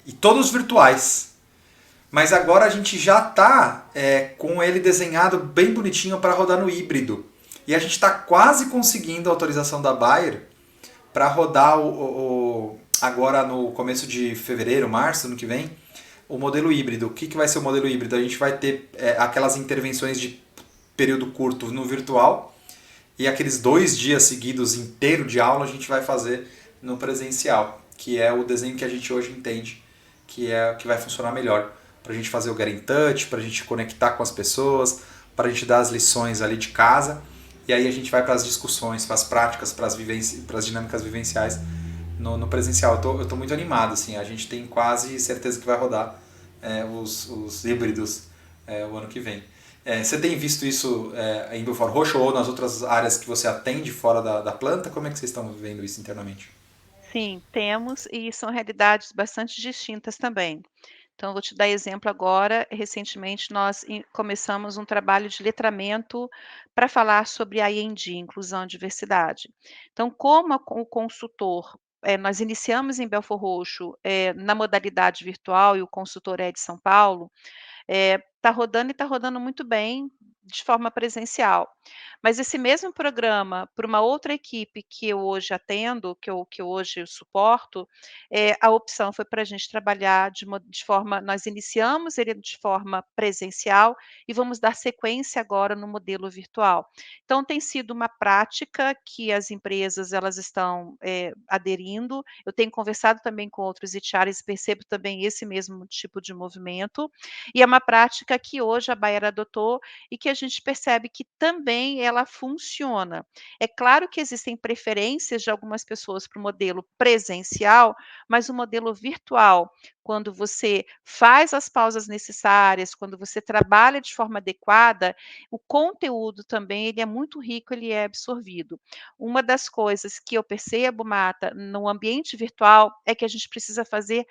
E todos virtuais. Mas agora a gente já está com ele desenhado bem bonitinho para rodar no híbrido. E a gente está quase conseguindo a autorização da Bayer para rodar agora no começo de fevereiro, março, ano que vem, o modelo híbrido. O que vai ser o modelo híbrido? A gente vai ter aquelas intervenções de período curto no virtual e aqueles 2 dias seguidos inteiro de aula a gente vai fazer no presencial, que é o desenho que a gente hoje entende que é o que vai funcionar melhor para a gente fazer o Get in Touch, para a gente conectar com as pessoas, para a gente dar as lições ali de casa e aí a gente vai para as discussões, para as práticas, para as dinâmicas vivenciais no presencial. Eu tô muito animado, assim, a gente tem quase certeza que vai rodar os híbridos o ano que vem. Você tem visto isso em Belfort Roxo ou nas outras áreas que você atende fora da planta? Como é que vocês estão vendo isso internamente? Sim, temos e são realidades bastante distintas também. Então, eu vou te dar exemplo agora. Recentemente, nós começamos um trabalho de letramento para falar sobre IND, inclusão e diversidade. Então, como o consultor, nós iniciamos em Belfort Roxo, na modalidade virtual, e o consultor é de São Paulo, está rodando e está rodando muito bem de forma presencial. Mas esse mesmo programa, para uma outra equipe que eu hoje atendo, que eu hoje suporto, a opção foi para a gente trabalhar de forma, nós iniciamos ele de forma presencial e vamos dar sequência agora no modelo virtual. Então tem sido uma prática que as empresas elas estão, aderindo. Eu tenho conversado também com outros HRs e percebo também esse mesmo tipo de movimento, e é uma prática que hoje a Bayer adotou e que a gente percebe que também ela funciona. É claro que existem preferências de algumas pessoas para o modelo presencial, mas o modelo virtual, quando você faz as pausas necessárias, quando você trabalha de forma adequada, o conteúdo também ele é muito rico, ele é absorvido. Uma das coisas que eu percebo, Mata, no ambiente virtual é que a gente precisa fazer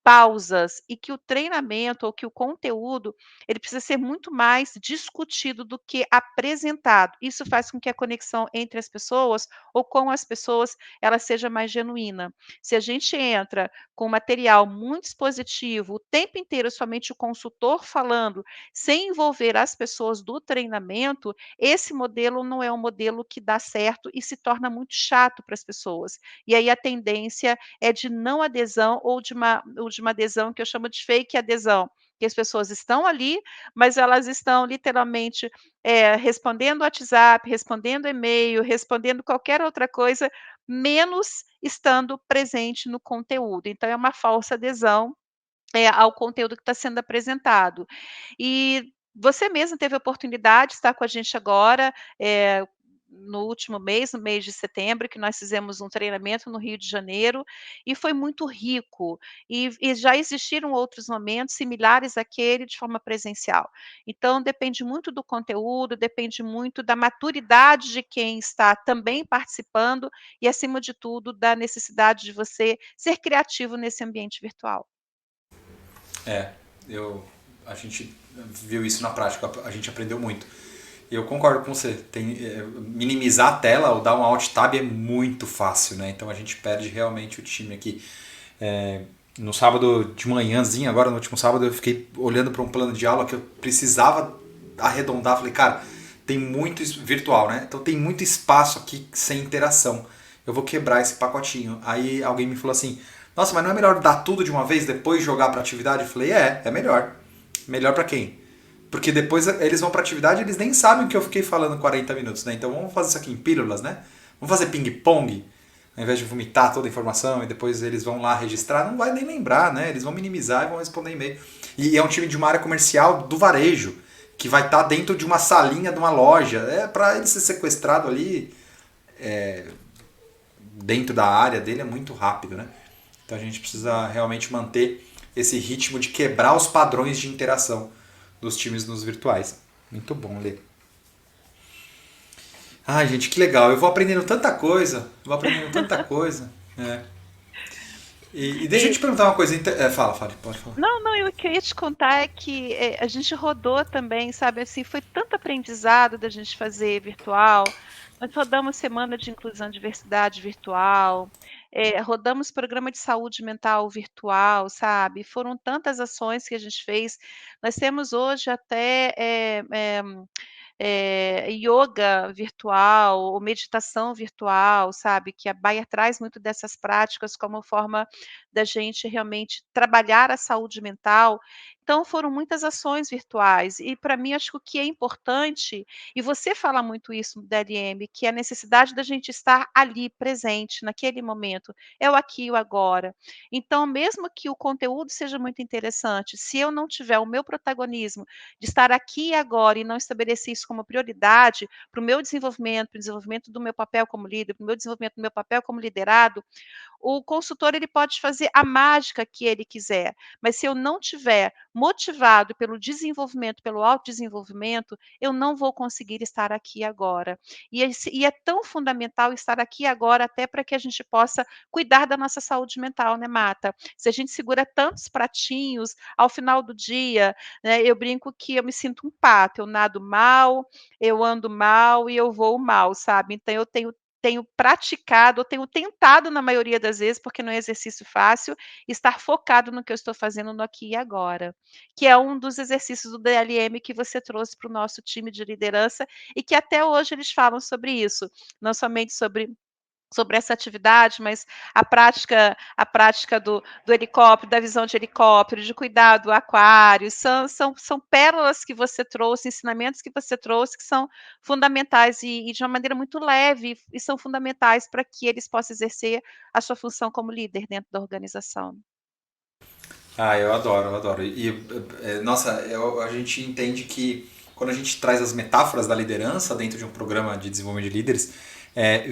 pausas e que o treinamento ou que o conteúdo, ele precisa ser muito mais discutido do que apresentado. Isso faz com que a conexão entre as pessoas ou com as pessoas, ela seja mais genuína. Se a gente entra com material muito expositivo, o tempo inteiro somente o consultor falando, sem envolver as pessoas do treinamento, esse modelo não é um modelo que dá certo e se torna muito chato para as pessoas. E aí a tendência é de não adesão ou de uma adesão que eu chamo de fake adesão, que as pessoas estão ali, mas elas estão literalmente, respondendo WhatsApp, respondendo e-mail, respondendo qualquer outra coisa, menos estando presente no conteúdo. Então é uma falsa adesão, ao conteúdo que está sendo apresentado. E você mesmo teve a oportunidade de estar com a gente agora, no último mês, no mês de setembro, que nós fizemos um treinamento no Rio de Janeiro, e foi muito rico. E já existiram outros momentos similares àquele de forma presencial. Então depende muito do conteúdo, depende muito da maturidade de quem está também participando e, acima de tudo, da necessidade de você ser criativo nesse ambiente virtual. É, a gente viu isso na prática, a gente aprendeu muito. E eu concordo com você, minimizar a tela ou dar um alt tab é muito fácil, né? Então a gente perde realmente o time aqui. No sábado de manhãzinho, agora no último sábado, eu fiquei olhando para um plano de aula que eu precisava arredondar. Falei, cara, tem muito virtual, né? Então tem muito espaço aqui sem interação. Eu vou quebrar esse pacotinho. Aí alguém me falou assim: nossa, mas não é melhor dar tudo de uma vez depois jogar para atividade? Eu falei, é melhor. Melhor para quem? Porque depois eles vão para atividade e eles nem sabem que eu fiquei falando 40 minutos, né? Então vamos fazer isso aqui em pílulas, né? Vamos fazer ping-pong, ao invés de vomitar toda a informação e depois eles vão lá registrar, não vai nem lembrar, né? Eles vão minimizar e vão responder e-mail. E é um time de uma área comercial do varejo, que vai estar dentro de uma salinha de uma loja. É para ele ser sequestrado ali dentro da área dele é muito rápido, né? Então a gente precisa realmente manter esse ritmo de quebrar os padrões de interação dos times nos virtuais. Muito bom, Lê. Ai, gente, que legal. Eu vou aprendendo tanta coisa. Vou aprendendo tanta coisa. É. E deixa eu te perguntar uma coisa. Fala, pode falar. Não, não, o que eu ia te contar é que, a gente rodou também, sabe, assim, foi tanto aprendizado da gente fazer virtual. Nós rodamos semana de inclusão e diversidade virtual, rodamos programa de saúde mental virtual, sabe. Foram tantas ações que a gente fez. Nós temos hoje até, ioga virtual ou meditação virtual, sabe, que a Bayer traz muito dessas práticas como forma da gente realmente trabalhar a saúde mental. Então foram muitas ações virtuais e para mim acho que o que é importante, e você fala muito isso no DLM, que é a necessidade da gente estar ali presente naquele momento, é o aqui e o agora. Então mesmo que o conteúdo seja muito interessante, se eu não tiver o meu protagonismo de estar aqui e agora e não estabelecer isso como prioridade para o meu desenvolvimento, para o desenvolvimento do meu papel como líder, para o meu desenvolvimento do meu papel como liderado, o consultor ele pode fazer a mágica que ele quiser, mas se eu não tiver motivado pelo desenvolvimento, pelo autodesenvolvimento, eu não vou conseguir estar aqui agora. E é tão fundamental estar aqui agora até para que a gente possa cuidar da nossa saúde mental, né, Mata? Se a gente segura tantos pratinhos, ao final do dia, né, eu brinco que eu me sinto um pato, eu nado mal, eu ando mal e eu voo mal, sabe? Então eu tenho praticado, eu tenho tentado na maioria das vezes, porque não é exercício fácil, estar focado no que eu estou fazendo no aqui e agora, que é um dos exercícios do DLM que você trouxe para o nosso time de liderança e que até hoje eles falam sobre isso, não somente sobre essa atividade, mas a prática do helicóptero, da visão de helicóptero, de cuidar do aquário, são pérolas que você trouxe, ensinamentos que você trouxe que são fundamentais e de uma maneira muito leve e são fundamentais para que eles possam exercer a sua função como líder dentro da organização. Ah, eu adoro, eu adoro. Nossa, a gente entende que quando a gente traz as metáforas da liderança dentro de um programa de desenvolvimento de líderes,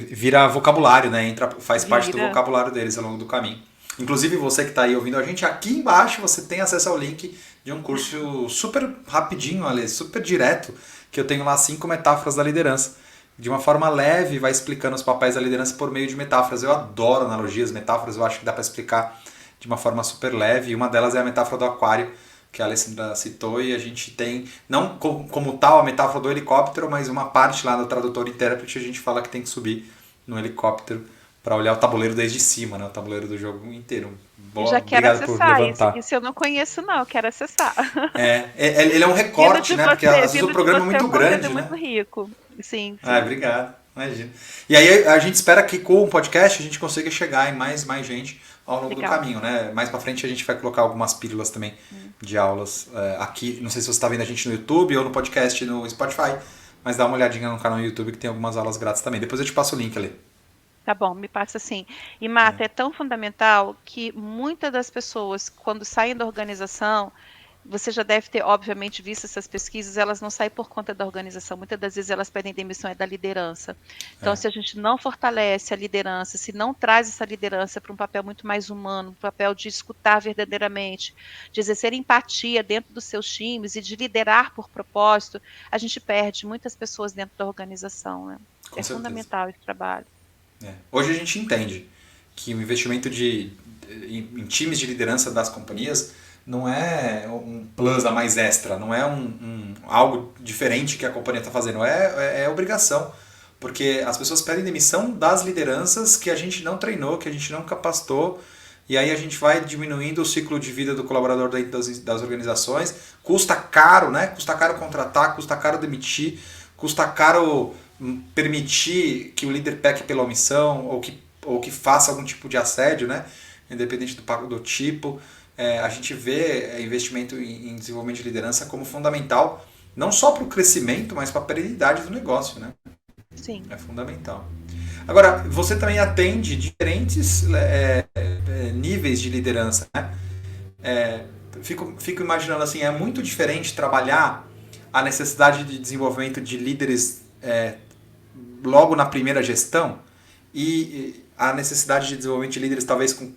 vira vocabulário, né? Faz parte do Vira. vocabulário deles ao longo do caminho. Inclusive, você que está aí ouvindo a gente, aqui embaixo você tem acesso ao link de um curso super rapidinho, ali, super direto, que eu tenho lá 5 metáforas da liderança. De uma forma leve, vai explicando os papéis da liderança por meio de metáforas. Eu adoro analogias, metáforas, eu acho que dá para explicar de uma forma super leve. E uma delas é a metáfora do aquário, que a Alessandra citou, e a gente tem, não como tal a metáfora do helicóptero, mas uma parte lá do tradutor e intérprete a gente fala que tem que subir no helicóptero para olhar o tabuleiro desde cima, né? O tabuleiro do jogo inteiro. Eu Boa, já quero obrigado por acessar isso. levantar. Isso eu não conheço, não. Eu quero acessar. Ele é um Vindo recorte, de né? Porque às você, vezes o vindo de programa é você, é muito um conteúdo grande, muito né? rico. Sim, Ah, sim. obrigado. Imagina. E aí a gente espera que com o podcast a gente consiga chegar em mais gente ao longo do Legal. caminho, né? Mais pra frente a gente vai colocar algumas pílulas também Hum. de aulas aqui. Não sei se você está vendo a gente no YouTube ou no podcast no Spotify, mas dá uma olhadinha no canal no YouTube que tem algumas aulas grátis também. Depois eu te passo o link ali. Tá bom, me passa assim. E Marta, é tão fundamental que muitas das pessoas, quando saem da organização, você já deve ter, obviamente, visto essas pesquisas, elas não saem por conta da organização. Muitas das vezes elas pedem demissão é da liderança. Então, É. se a gente não fortalece a liderança, se não traz essa liderança para um papel muito mais humano, um papel de escutar verdadeiramente, de exercer empatia dentro dos seus times e de liderar por propósito, a gente perde muitas pessoas dentro da organização, né? Com É certeza. fundamental esse trabalho. Hoje a gente entende que o investimento em times de liderança das companhias não é um plus a mais extra, não é algo diferente que a companhia está fazendo, é obrigação. Porque as pessoas pedem demissão das lideranças que a gente não treinou, que a gente não capacitou, e aí a gente vai diminuindo o ciclo de vida do colaborador dentro das organizações. Custa caro, né? Custa caro contratar, custa caro demitir, custa caro permitir que o líder peque pela omissão ou que faça algum tipo de assédio, né? Independente do tipo. A gente vê investimento em desenvolvimento de liderança como fundamental, não só para o crescimento, mas para a perenidade do negócio, né? Sim. É fundamental. Agora, você também atende diferentes níveis de liderança, né? Fico imaginando assim, é muito diferente trabalhar a necessidade de desenvolvimento de líderes logo na primeira gestão e a necessidade de desenvolvimento de líderes talvez com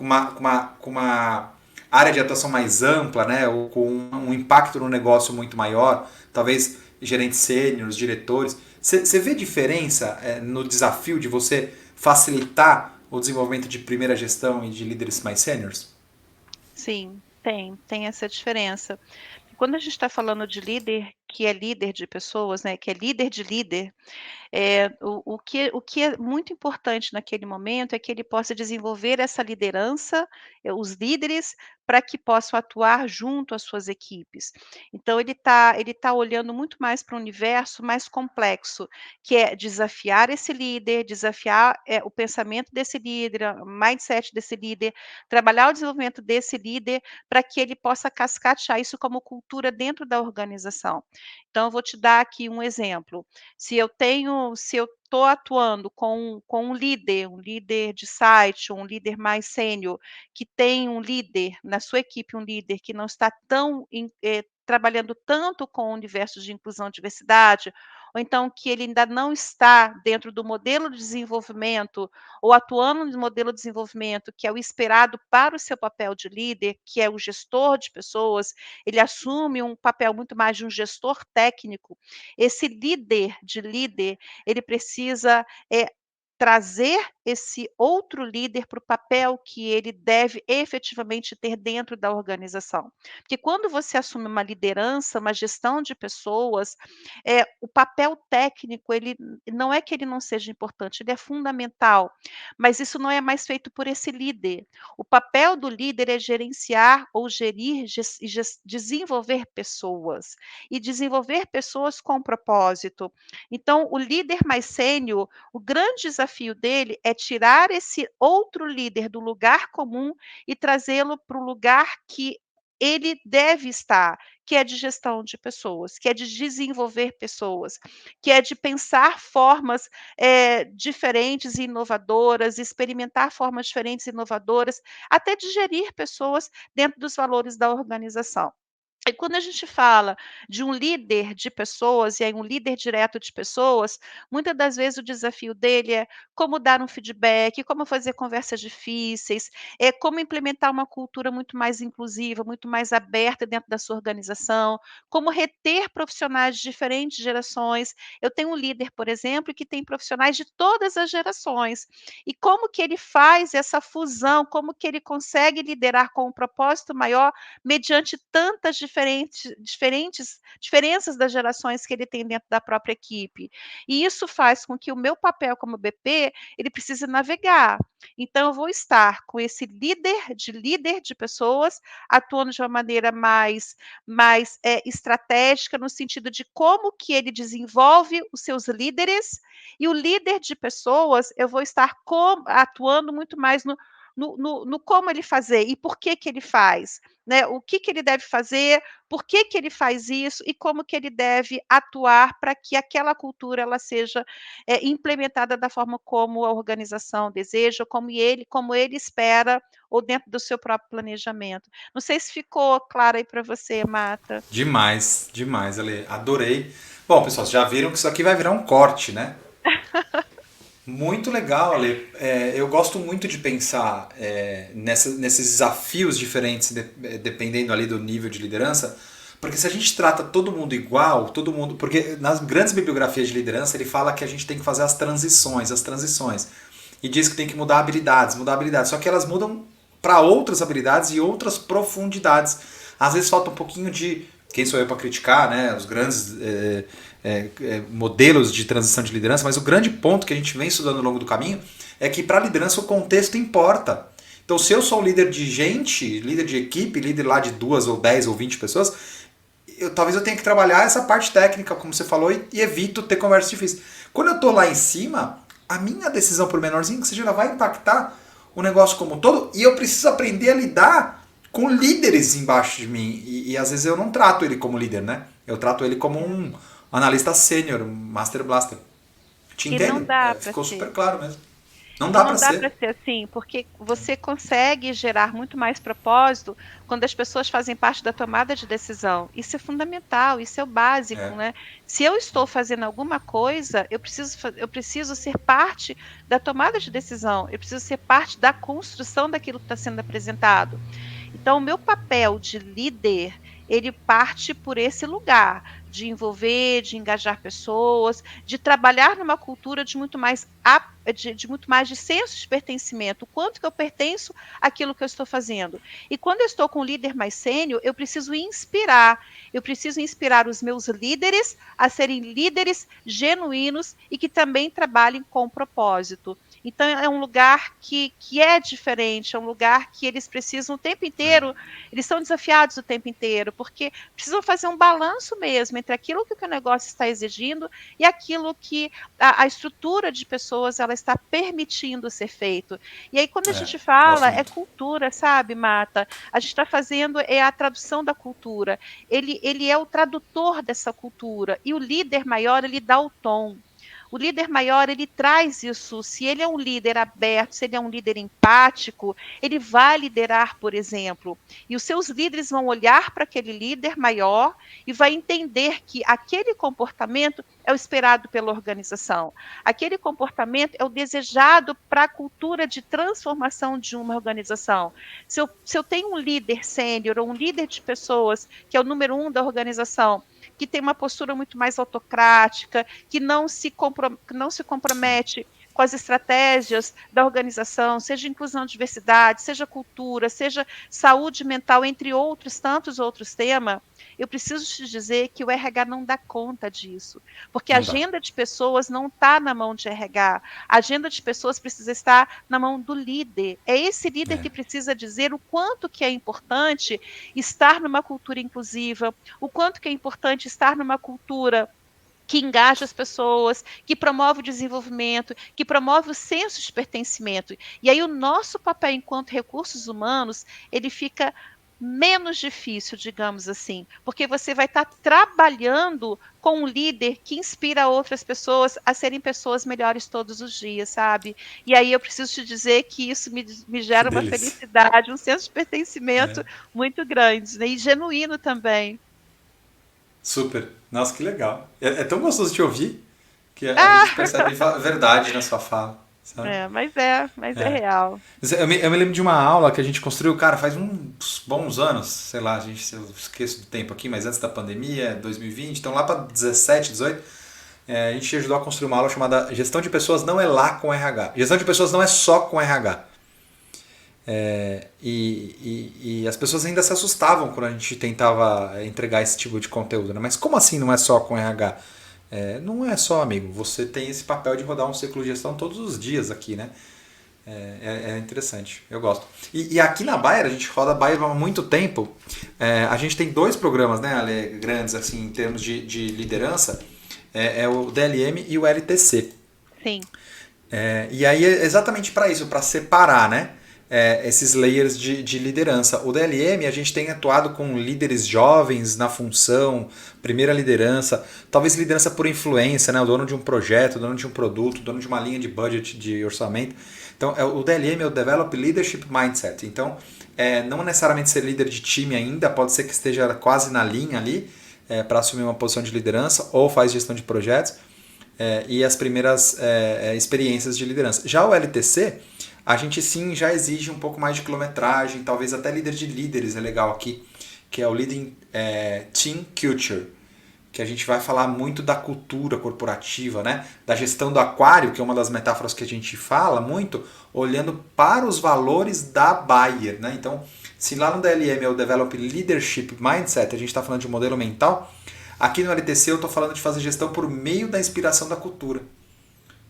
uma área de atuação mais ampla, né, ou com um impacto no negócio muito maior, talvez gerentes sêniores, diretores. Você vê diferença no desafio de você facilitar o desenvolvimento de primeira gestão e de líderes mais sêniores? Sim, tem essa diferença. Quando a gente está falando de líder, que é líder de pessoas, né, que é líder de líder, o que é muito importante naquele momento é que ele possa desenvolver essa liderança, os líderes, para que possam atuar junto às suas equipes. Então ele tá olhando muito mais para um universo mais complexo, que é desafiar esse líder, desafiar, o pensamento desse líder, o mindset desse líder, trabalhar o desenvolvimento desse líder, para que ele possa cascatear isso como cultura dentro da organização. Então eu vou te dar aqui um exemplo, se eu estou atuando com um líder de site, um líder mais sênior, que tem um líder na sua equipe, um líder que não está trabalhando tanto com o universo de inclusão e diversidade, ou então que ele ainda não está dentro do modelo de desenvolvimento, ou atuando no modelo de desenvolvimento que é o esperado para o seu papel de líder, que é o gestor de pessoas, ele assume um papel muito mais de um gestor técnico. Esse líder, ele precisa, trazer esse outro líder para o papel que ele deve efetivamente ter dentro da organização. Porque quando você assume uma liderança, uma gestão de pessoas, o papel técnico, ele não é que ele não seja importante, ele é fundamental, mas isso não é mais feito por esse líder. O papel do líder é gerenciar ou gerir desenvolver pessoas, e desenvolver pessoas com propósito. Então, o líder mais sênior, o grande desafio dele é tirar esse outro líder do lugar comum e trazê-lo para o lugar que ele deve estar, que é de gestão de pessoas, que é de desenvolver pessoas, que é de pensar formas, diferentes e inovadoras, experimentar formas diferentes e inovadoras, até de gerir pessoas dentro dos valores da organização. E quando a gente fala de um líder de pessoas, e aí um líder direto de pessoas, muitas das vezes o desafio dele é como dar um feedback, como fazer conversas difíceis, como implementar uma cultura muito mais inclusiva, muito mais aberta dentro da sua organização, como reter profissionais de diferentes gerações. Eu tenho um líder, por exemplo, que tem profissionais de todas as gerações. E como que ele faz essa fusão, como que ele consegue liderar com um propósito maior mediante tantas diferenças das gerações que ele tem dentro da própria equipe. E isso faz com que o meu papel como BP, ele precise navegar. Então eu vou estar com esse líder de pessoas, atuando de uma maneira mais estratégica, no sentido de como que ele desenvolve os seus líderes, e o líder de pessoas, eu vou estar atuando muito mais no como ele fazer e por que que ele faz, né, o que que ele deve fazer, por que que ele faz isso e como que ele deve atuar para que aquela cultura ela seja, implementada da forma como a organização deseja, como ele espera, ou dentro do seu próprio planejamento. Não sei se ficou claro aí para você, Marta. Demais, demais, Ale. Adorei. Bom, pessoal, vocês já viram que isso aqui vai virar um corte, né? Muito legal, Ale. Eu gosto muito de pensar nesses desafios diferentes, dependendo ali do nível de liderança, porque se a gente trata todo mundo igual, todo mundo. Porque nas grandes bibliografias de liderança ele fala que a gente tem que fazer as transições. E diz que tem que mudar habilidades. Só que elas mudam para outras habilidades e outras profundidades. Às vezes falta um pouquinho de. Quem sou eu para criticar, né? Os grandes modelos de transição de liderança, mas o grande ponto que a gente vem estudando ao longo do caminho é que para a liderança o contexto importa. Então, se eu sou líder de gente, líder de equipe, líder lá de 2 ou 10 ou 20 pessoas, talvez eu tenha que trabalhar essa parte técnica, como você falou, e evito ter conversas difíceis. Quando eu estou lá em cima, a minha decisão, por menorzinho que seja, ela vai impactar o negócio como um todo, e eu preciso aprender a lidar com líderes embaixo de mim. E às vezes eu não trato ele como líder, né? Eu trato ele como um analista sênior, um Master Blaster. Te E não entende? dá para Ficou ser. super claro mesmo. Não E dá não para dá para ser. ser assim, porque você consegue gerar muito mais propósito quando as pessoas fazem parte da tomada de decisão. Isso é fundamental, isso é o básico, É. né? Se eu estou fazendo alguma coisa, eu preciso ser parte da tomada de decisão, eu preciso ser parte da construção daquilo que está sendo apresentado. Então, o meu papel de líder, ele parte por esse lugar, de envolver, de engajar pessoas, de trabalhar numa cultura de muito mais de senso de pertencimento, o quanto que eu pertenço àquilo que eu estou fazendo. E quando eu estou com um líder mais sênior, eu preciso inspirar os meus líderes a serem líderes genuínos e que também trabalhem com propósito. Então é um lugar que é diferente, é um lugar que eles precisam o tempo inteiro, eles são desafiados o tempo inteiro, porque precisam fazer um balanço mesmo entre aquilo que o negócio está exigindo e aquilo que a estrutura de pessoas ela está permitindo ser feito. E aí quando a É, gente fala, gosto é muito. cultura, sabe, Mata? A gente está fazendo é a tradução da cultura. Ele é o tradutor dessa cultura e o líder maior ele dá o tom. O líder maior, ele traz isso. Se ele é um líder aberto, se ele é um líder empático, ele vai liderar, por exemplo. E os seus líderes vão olhar para aquele líder maior e vai entender que aquele comportamento é o esperado pela organização. Aquele comportamento é o desejado para a cultura de transformação de uma organização. Se eu tenho um líder sênior ou um líder de pessoas que é o número um da organização, que tem uma postura muito mais autocrática, que não se compromete com as estratégias da organização, seja inclusão, diversidade, seja cultura, seja saúde mental, entre outros tantos outros temas, eu preciso te dizer que o RH não dá conta disso, porque a Não dá. agenda de pessoas não está na mão de RH, a agenda de pessoas precisa estar na mão do líder. É esse líder É, que precisa dizer o quanto que é importante estar numa cultura inclusiva, o quanto que é importante estar numa cultura que engaja as pessoas, que promove o desenvolvimento, que promove o senso de pertencimento. E aí o nosso papel enquanto recursos humanos, ele fica menos difícil, digamos assim, porque você vai estar trabalhando com um líder que inspira outras pessoas a serem pessoas melhores todos os dias, sabe? E aí eu preciso te dizer que isso me que gera uma delícia. felicidade, um senso de pertencimento É, muito grande, né? E genuíno também. super. Nossa, que legal. É tão gostoso te ouvir que a gente Ah! percebe verdade na sua fala, sabe? Mas é real. Mas eu me lembro de uma aula que a gente construiu, cara, faz uns bons anos, sei lá, eu esqueço do tempo aqui, mas antes da pandemia, 2020, então lá para 17, 18, a gente ajudou a construir uma aula chamada Gestão de Pessoas não é lá com RH. Gestão de pessoas não é só com RH. E as pessoas ainda se assustavam quando a gente tentava entregar esse tipo de conteúdo, né? Mas como assim não é só com RH? Não é só, amigo. Você tem esse papel de rodar um ciclo de gestão todos os dias aqui, né? É interessante, eu gosto. E aqui na Bayer, a gente roda Bayer há muito tempo. A gente tem dois programas, né, Ale, grandes assim, em termos de liderança. É o DLM e o LTC. Sim. E aí é exatamente para isso, para separar, né? Esses layers de liderança. O DLM a gente tem atuado com líderes jovens na função, primeira liderança, talvez liderança por influência, né? O dono de um projeto, o dono de um produto, o dono de uma linha de budget, de orçamento. Então o DLM é o Develop Leadership Mindset. Então não necessariamente ser líder de time ainda, pode ser que esteja quase na linha ali para assumir uma posição de liderança ou faz gestão de projetos e as primeiras experiências de liderança. Já o LTC, a gente sim já exige um pouco mais de quilometragem, talvez até líder de líderes é legal aqui, que é o Leading Team Culture, que a gente vai falar muito da cultura corporativa, né? Da gestão do aquário, que é uma das metáforas que a gente fala muito, olhando para os valores da Bayer, né? Então, se lá no DLM é o Develop Leadership Mindset, a gente está falando de modelo mental, aqui no LTC eu estou falando de fazer gestão por meio da inspiração da cultura.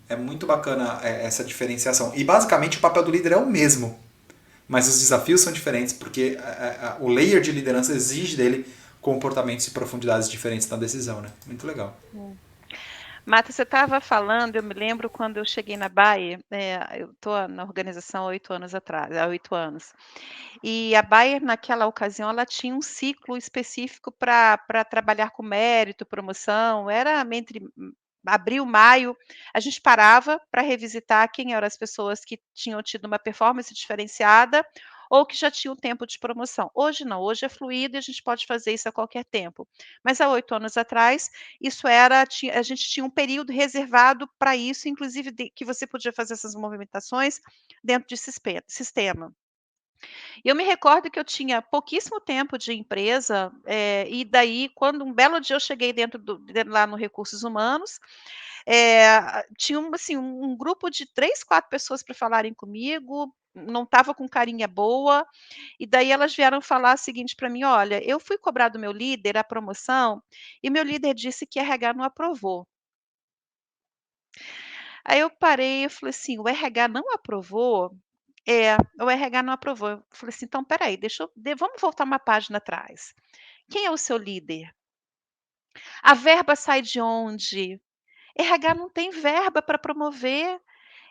É muito bacana essa diferenciação. E basicamente o papel do líder é o mesmo, mas os desafios são diferentes porque o layer de liderança exige dele comportamentos e profundidades diferentes na decisão, né? Muito legal. Marta, você estava falando, eu me lembro quando eu cheguei na Bayer, eu estou na organização há 8 anos atrás, há 8 anos. E a Bayer, naquela ocasião, ela tinha um ciclo específico para trabalhar com mérito, promoção, era entre abril, maio, a gente parava para revisitar quem eram as pessoas que tinham tido uma performance diferenciada ou que já tinham tempo de promoção. Hoje não, hoje é fluido e a gente pode fazer isso a qualquer tempo. Mas há 8 anos atrás, isso era a gente tinha um período reservado para isso, inclusive que você podia fazer essas movimentações dentro de sistema. E eu me recordo que eu tinha pouquíssimo tempo de empresa, e daí quando um belo dia eu cheguei lá no Recursos Humanos, tinha assim, um grupo de 3, 4 pessoas para falarem comigo, não estava com carinha boa, e daí elas vieram falar o seguinte para mim: "Olha, eu fui cobrar do meu líder a promoção, e meu líder disse que RH não aprovou". Aí eu parei, eu falei assim: "O RH não aprovou?" É, o RH não aprovou. Eu falei assim: "Então espera aí, deixa eu vamos voltar uma página atrás. Quem é o seu líder? A verba sai de onde? RH não tem verba para promover.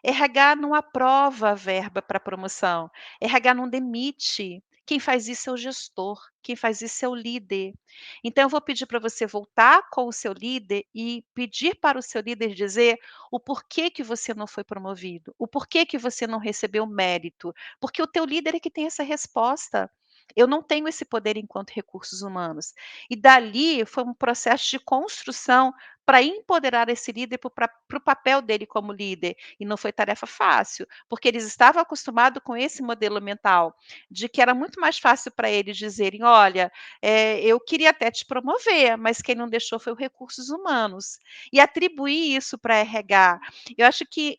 RH não aprova a verba para promoção. RH não demite. Quem faz isso é o gestor, quem faz isso é o líder. Então eu vou pedir para você voltar com o seu líder e pedir para o seu líder dizer o porquê que você não foi promovido, o porquê que você não recebeu mérito, porque o teu líder é que tem essa resposta. Eu não tenho esse poder enquanto recursos humanos. E dali foi um processo de construção para empoderar esse líder para o papel dele como líder. E não foi tarefa fácil, porque eles estavam acostumados com esse modelo mental, de que era muito mais fácil para eles dizerem: "Olha, eu queria até te promover, mas quem não deixou foi o recursos humanos". E atribuir isso para RH. Eu acho que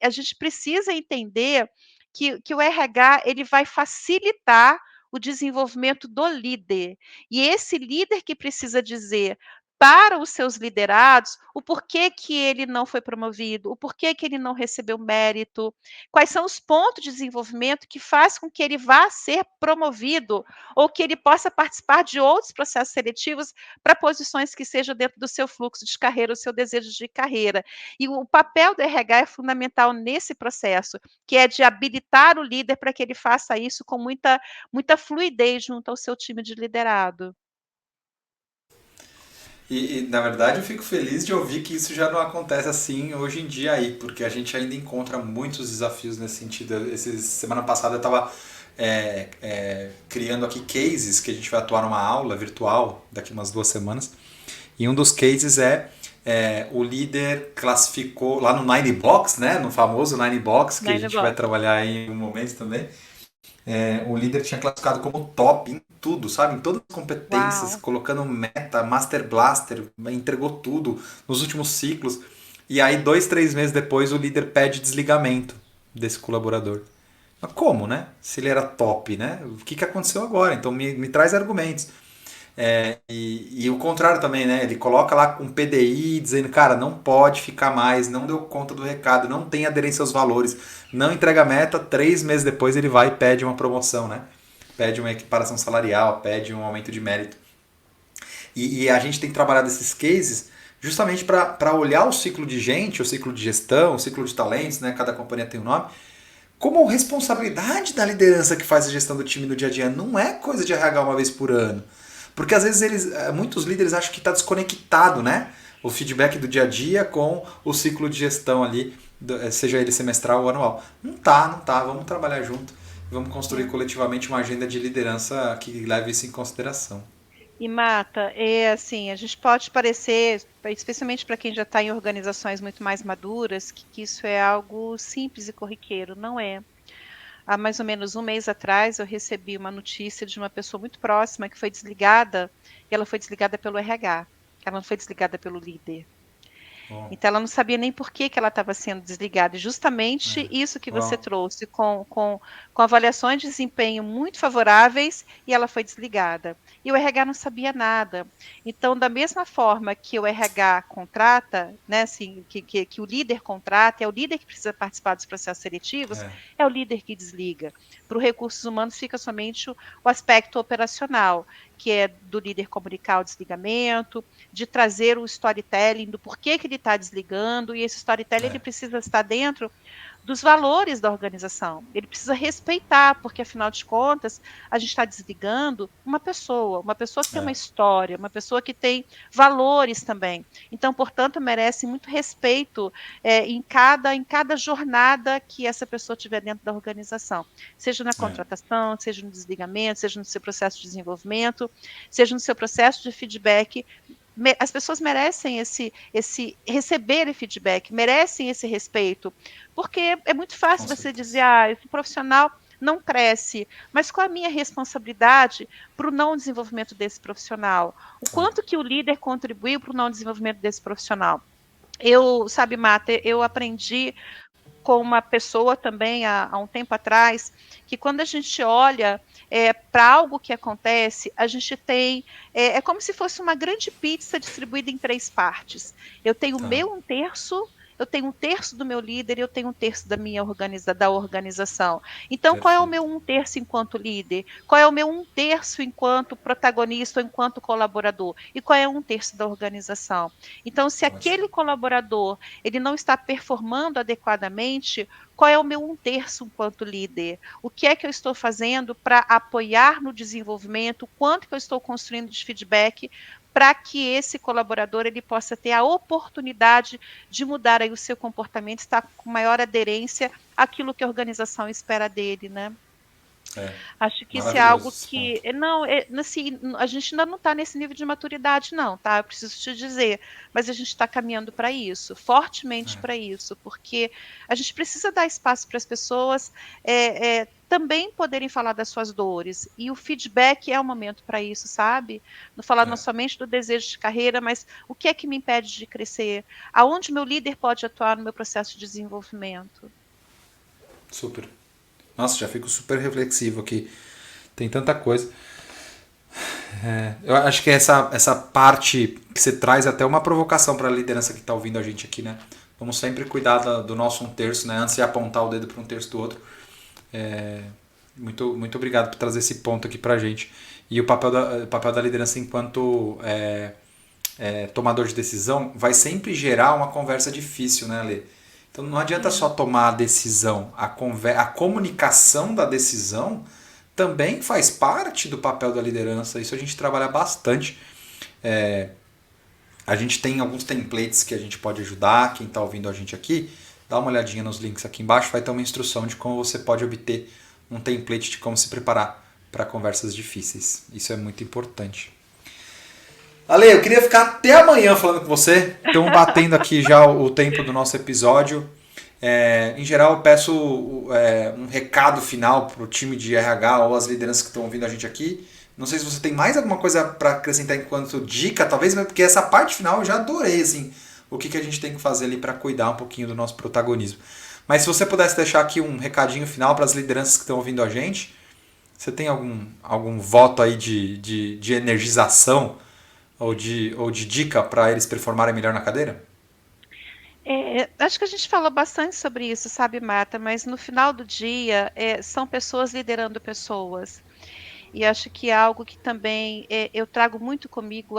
a gente precisa entender que o RH ele vai facilitar o desenvolvimento do líder. E esse líder que precisa dizer para os seus liderados o porquê que ele não foi promovido, o porquê que ele não recebeu mérito, quais são os pontos de desenvolvimento que faz com que ele vá ser promovido ou que ele possa participar de outros processos seletivos para posições que sejam dentro do seu fluxo de carreira, o seu desejo de carreira. E o papel do RH é fundamental nesse processo, que é de habilitar o líder para que ele faça isso com muita fluidez junto ao seu time de liderado. Na verdade eu fico feliz de ouvir que isso já não acontece assim hoje em dia aí, porque a gente ainda encontra muitos desafios nesse sentido. Semana passada eu estava criando aqui cases que a gente vai atuar numa aula virtual daqui umas 2 semanas. E um dos cases o líder classificou lá no Nine Box, né, no famoso Nine Box, que a Né, gente vai trabalhar aí em um momento também. O líder tinha classificado como top em tudo, sabe? Em todas as competências, uau. colocando meta, Master Blaster, entregou tudo nos últimos ciclos. E aí, 2, 3 meses depois, o líder pede desligamento desse colaborador. Mas como, né? Se ele era top, né? O que aconteceu agora? Então me traz argumentos. E o contrário também, né? Ele coloca lá um PDI dizendo, cara, não pode ficar mais, não deu conta do recado, não tem aderência aos valores, não entrega meta, 3 meses depois ele vai e pede uma promoção, né? Pede uma equiparação salarial, pede um aumento de mérito. E a gente tem trabalhado esses cases justamente para olhar o ciclo de gente, o ciclo de gestão, o ciclo de talentos, né? Cada companhia tem um nome, como responsabilidade da liderança que faz a gestão do time no dia a dia. Não é coisa de RH uma vez por ano. Porque às vezes muitos líderes acham que está desconectado, né? O feedback do dia a dia com o ciclo de gestão ali, seja ele semestral ou anual. Não tá, não tá. Vamos trabalhar junto. Vamos construir É. coletivamente uma agenda de liderança que leve isso em consideração. E Marta, é assim, a gente pode parecer, especialmente para quem já está em organizações muito mais maduras, que isso é algo simples e corriqueiro. Não é. Há mais ou menos um mês atrás, eu recebi uma notícia de uma pessoa muito próxima que foi desligada, e ela foi desligada pelo RH. Ela não foi desligada pelo líder. Bom, Então ela não sabia nem por que ela estava sendo desligada. E justamente isso que você bom, trouxe, com avaliações de desempenho muito favoráveis, e ela foi desligada. E o RH não sabia nada. Então, da mesma forma que o RH contrata, né, assim, que o líder contrata, é o líder que precisa participar dos processos seletivos, é, é o líder que desliga. Para os recursos humanos fica somente o aspecto operacional, que é do líder comunicar o desligamento, de trazer o storytelling do porquê que ele está desligando, e esse storytelling ele é, precisa estar dentro dos valores da organização. Ele precisa respeitar, porque afinal de contas, a gente está desligando uma pessoa que tem uma é, história, uma pessoa que tem valores também. Então, portanto, merece muito respeito em cada jornada que essa pessoa tiver dentro da organização, seja na é, contratação, seja no desligamento, seja no seu processo de desenvolvimento, seja no seu processo de feedback. As pessoas merecem esse receber feedback, merecem esse respeito, porque é muito com fácil você dizer, certeza. esse profissional não cresce, mas qual a minha responsabilidade para o não desenvolvimento desse profissional? O quanto que o líder contribuiu para o não desenvolvimento desse profissional? Sabe, Mata, eu aprendi com uma pessoa também há um tempo atrás, que quando a gente olha para algo que acontece, a gente tem, como se fosse uma grande pizza distribuída em 3 partes. Eu tenho o Tá. meu 1/3 eu tenho um terço do meu líder e eu tenho um terço da organização. Então, qual é o meu Perfeito. um terço enquanto líder? Qual é o meu um terço enquanto protagonista ou enquanto colaborador? E qual é um terço da organização? Então, se Ótimo. aquele colaborador ele não está performando adequadamente, qual é o meu um terço enquanto líder? O que é que eu estou fazendo para apoiar no desenvolvimento? Quanto que eu estou construindo de feedback para que esse colaborador ele possa ter a oportunidade de mudar aí o seu comportamento, estar com maior aderência àquilo que a organização espera dele, né? É, Acho que isso é maravilhoso algo esse que ponto. não, assim, a gente ainda não está nesse nível de maturidade, não, tá? Eu preciso te dizer, mas a gente está caminhando para isso, fortemente É, para isso, porque a gente precisa dar espaço para as pessoas também poderem falar das suas dores. E o feedback é o momento para isso, sabe? Não falar não é, somente do desejo de carreira, mas o que é que me impede de crescer? Aonde meu líder pode atuar no meu processo de desenvolvimento? super. Nossa, já fico super reflexivo aqui. Tem tanta coisa. Eu acho que essa parte que você traz é até uma provocação para a liderança que está ouvindo a gente aqui, né? Vamos sempre cuidar do nosso um terço, né? Antes de apontar o dedo para um terço do outro. É, muito obrigado por trazer esse ponto aqui para a gente. E o papel da liderança enquanto tomador de decisão vai sempre gerar uma conversa difícil, né, Lê? Então não adianta só Sim. tomar a decisão, a comunicação da decisão também faz parte do papel da liderança. Isso a gente trabalha bastante. É, a gente tem alguns templates que a gente pode ajudar. Quem está ouvindo a gente aqui, dá uma olhadinha nos links aqui embaixo, vai ter uma instrução de como você pode obter um template de como se preparar para conversas difíceis. Isso é muito importante. Ale, eu queria ficar até amanhã falando com você. Estamos batendo aqui já o tempo do nosso episódio. Em geral, eu peço um recado final para o time de RH ou as lideranças que estão ouvindo a gente aqui. Não sei se você tem mais alguma coisa para acrescentar enquanto dica, talvez, porque essa parte final eu já adorei, assim, o que a gente tem que fazer ali para cuidar um pouquinho do nosso protagonismo. Mas se você pudesse deixar aqui um recadinho final para as lideranças que estão ouvindo a gente, você tem algum voto aí de energização ou de dica para eles performarem melhor na cadeira? Acho que a gente falou bastante sobre isso, sabe, Marta? Mas no final do dia, são pessoas liderando pessoas. E acho que é algo que também eu trago muito comigo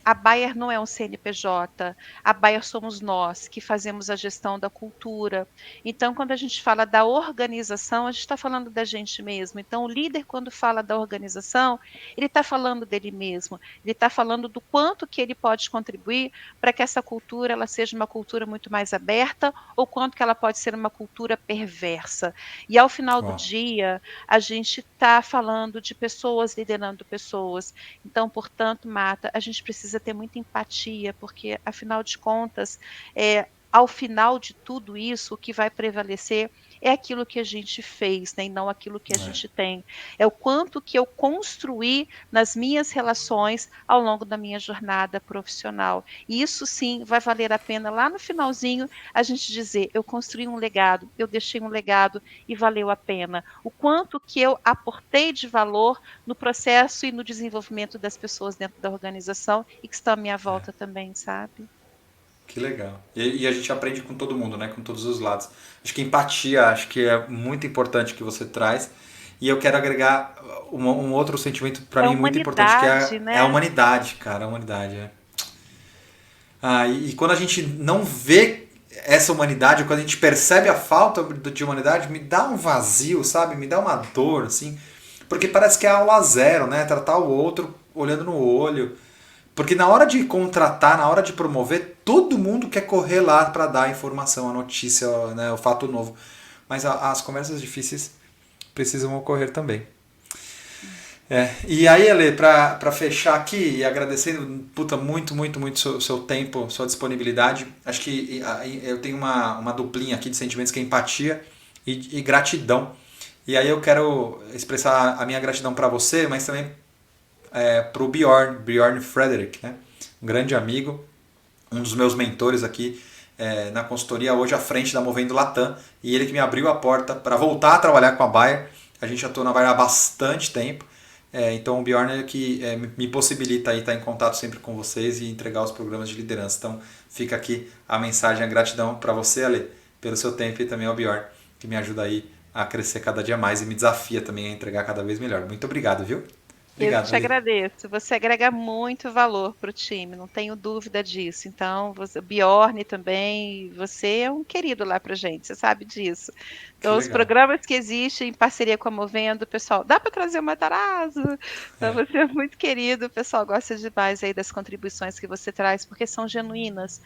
a Bayer não é um CNPJ, a Bayer somos nós que fazemos a gestão da cultura. Então, quando a gente fala da organização, a gente está falando da gente mesmo. Então, o líder, quando fala da organização, ele está falando dele mesmo, ele está falando do quanto que ele pode contribuir para que essa cultura ela seja uma cultura muito mais aberta ou quanto que ela pode ser uma cultura perversa. E ao final do Ó, dia, a gente está falando de pessoas liderando pessoas. Então, portanto, Marta, a gente precisa ter muita empatia, porque, afinal de contas, ao final de tudo isso, o que vai prevalecer é aquilo que a gente fez, né, e não aquilo que a é, gente tem. É o quanto que eu construí nas minhas relações ao longo da minha jornada profissional. E isso sim vai valer a pena lá no finalzinho a gente dizer, eu construí um legado, eu deixei um legado e valeu a pena. O quanto que eu aportei de valor no processo e no desenvolvimento das pessoas dentro da organização e que estão à minha volta também, sabe? que legal. E a gente aprende com todo mundo, né? Com todos os lados. Acho que empatia, acho que é muito importante que você traz. E eu quero agregar um outro sentimento para É mim muito importante, que humanidade, é a né? humanidade, cara. A humanidade, é. E quando a gente não vê essa humanidade, quando a gente percebe a falta de humanidade, me dá um vazio, sabe? Me dá uma dor, assim. Porque parece que é aula zero, né? Tratar o outro olhando no olho. Porque na hora de contratar, na hora de promover, todo mundo quer correr lá para dar a informação, a notícia, né, o fato novo. Mas as conversas difíceis precisam ocorrer também. E aí, Ale, para fechar aqui, e agradecendo puta, muito seu tempo, sua disponibilidade, acho que eu tenho uma duplinha aqui de sentimentos que é empatia e gratidão. E aí eu quero expressar a minha gratidão para você, mas também para o Bjorn Frederick, né? Um grande amigo, um dos meus mentores aqui na consultoria, hoje à frente da Movendo Latam, e ele que me abriu a porta para voltar a trabalhar com a Bayer. A gente atua na Bayer há bastante tempo, Então o Bjorn é que me possibilita aí estar em contato sempre com vocês e entregar os programas de liderança. Então fica aqui a mensagem, a gratidão para você, Ale, pelo seu tempo, e também ao Bjorn, que me ajuda aí a crescer cada dia mais e me desafia também a entregar cada vez melhor. Muito obrigado, viu? Eu Obrigado, te Ale. agradeço. Você agrega muito valor para o time, não tenho dúvida disso. Então, você, Bjorn também, você é um querido lá para gente, você sabe disso. Que Então, os legal. programas que existem em parceria com a Movendo, pessoal, dá para trazer o Matarazzo? Então, É, você é muito querido, o pessoal gosta demais aí das contribuições que você traz, porque são genuínas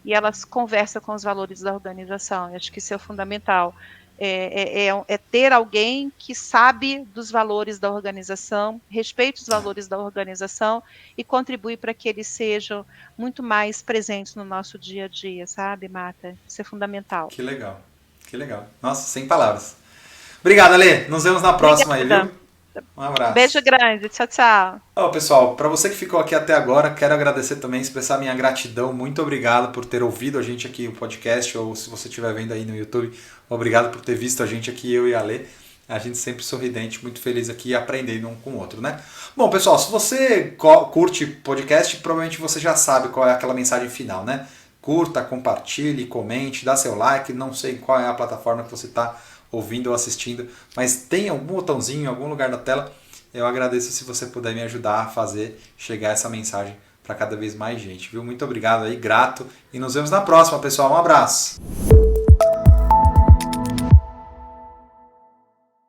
e elas conversam com os valores da organização. Eu acho que isso é o fundamental. É ter alguém que sabe dos valores da organização, respeite os valores da organização e contribui para que eles sejam muito mais presentes no nosso dia a dia, sabe, Marta? Isso é fundamental. que legal. Que legal. Nossa, sem palavras. Obrigado, Ale. Nos vemos na próxima aí, viu? Obrigada. Um Um beijo abraço. grande. Tchau, tchau. Ó, pessoal, para você que ficou aqui até agora, quero agradecer também, expressar minha gratidão. Muito obrigado por ter ouvido a gente aqui, o podcast, ou se você estiver vendo aí no YouTube, obrigado por ter visto a gente aqui, eu e a Lê. A gente sempre sorridente, muito feliz aqui, aprendendo um com o outro, né? Bom, pessoal, se você curte podcast, provavelmente você já sabe qual é aquela mensagem final, né? Curta, compartilhe, comente, dá seu like, não sei qual é a plataforma que você está ouvindo ou assistindo, mas tem algum botãozinho em algum lugar da tela. Eu agradeço se você puder me ajudar a fazer chegar essa mensagem para cada vez mais gente, viu? Muito obrigado aí, grato, e nos vemos na próxima, pessoal. Um abraço!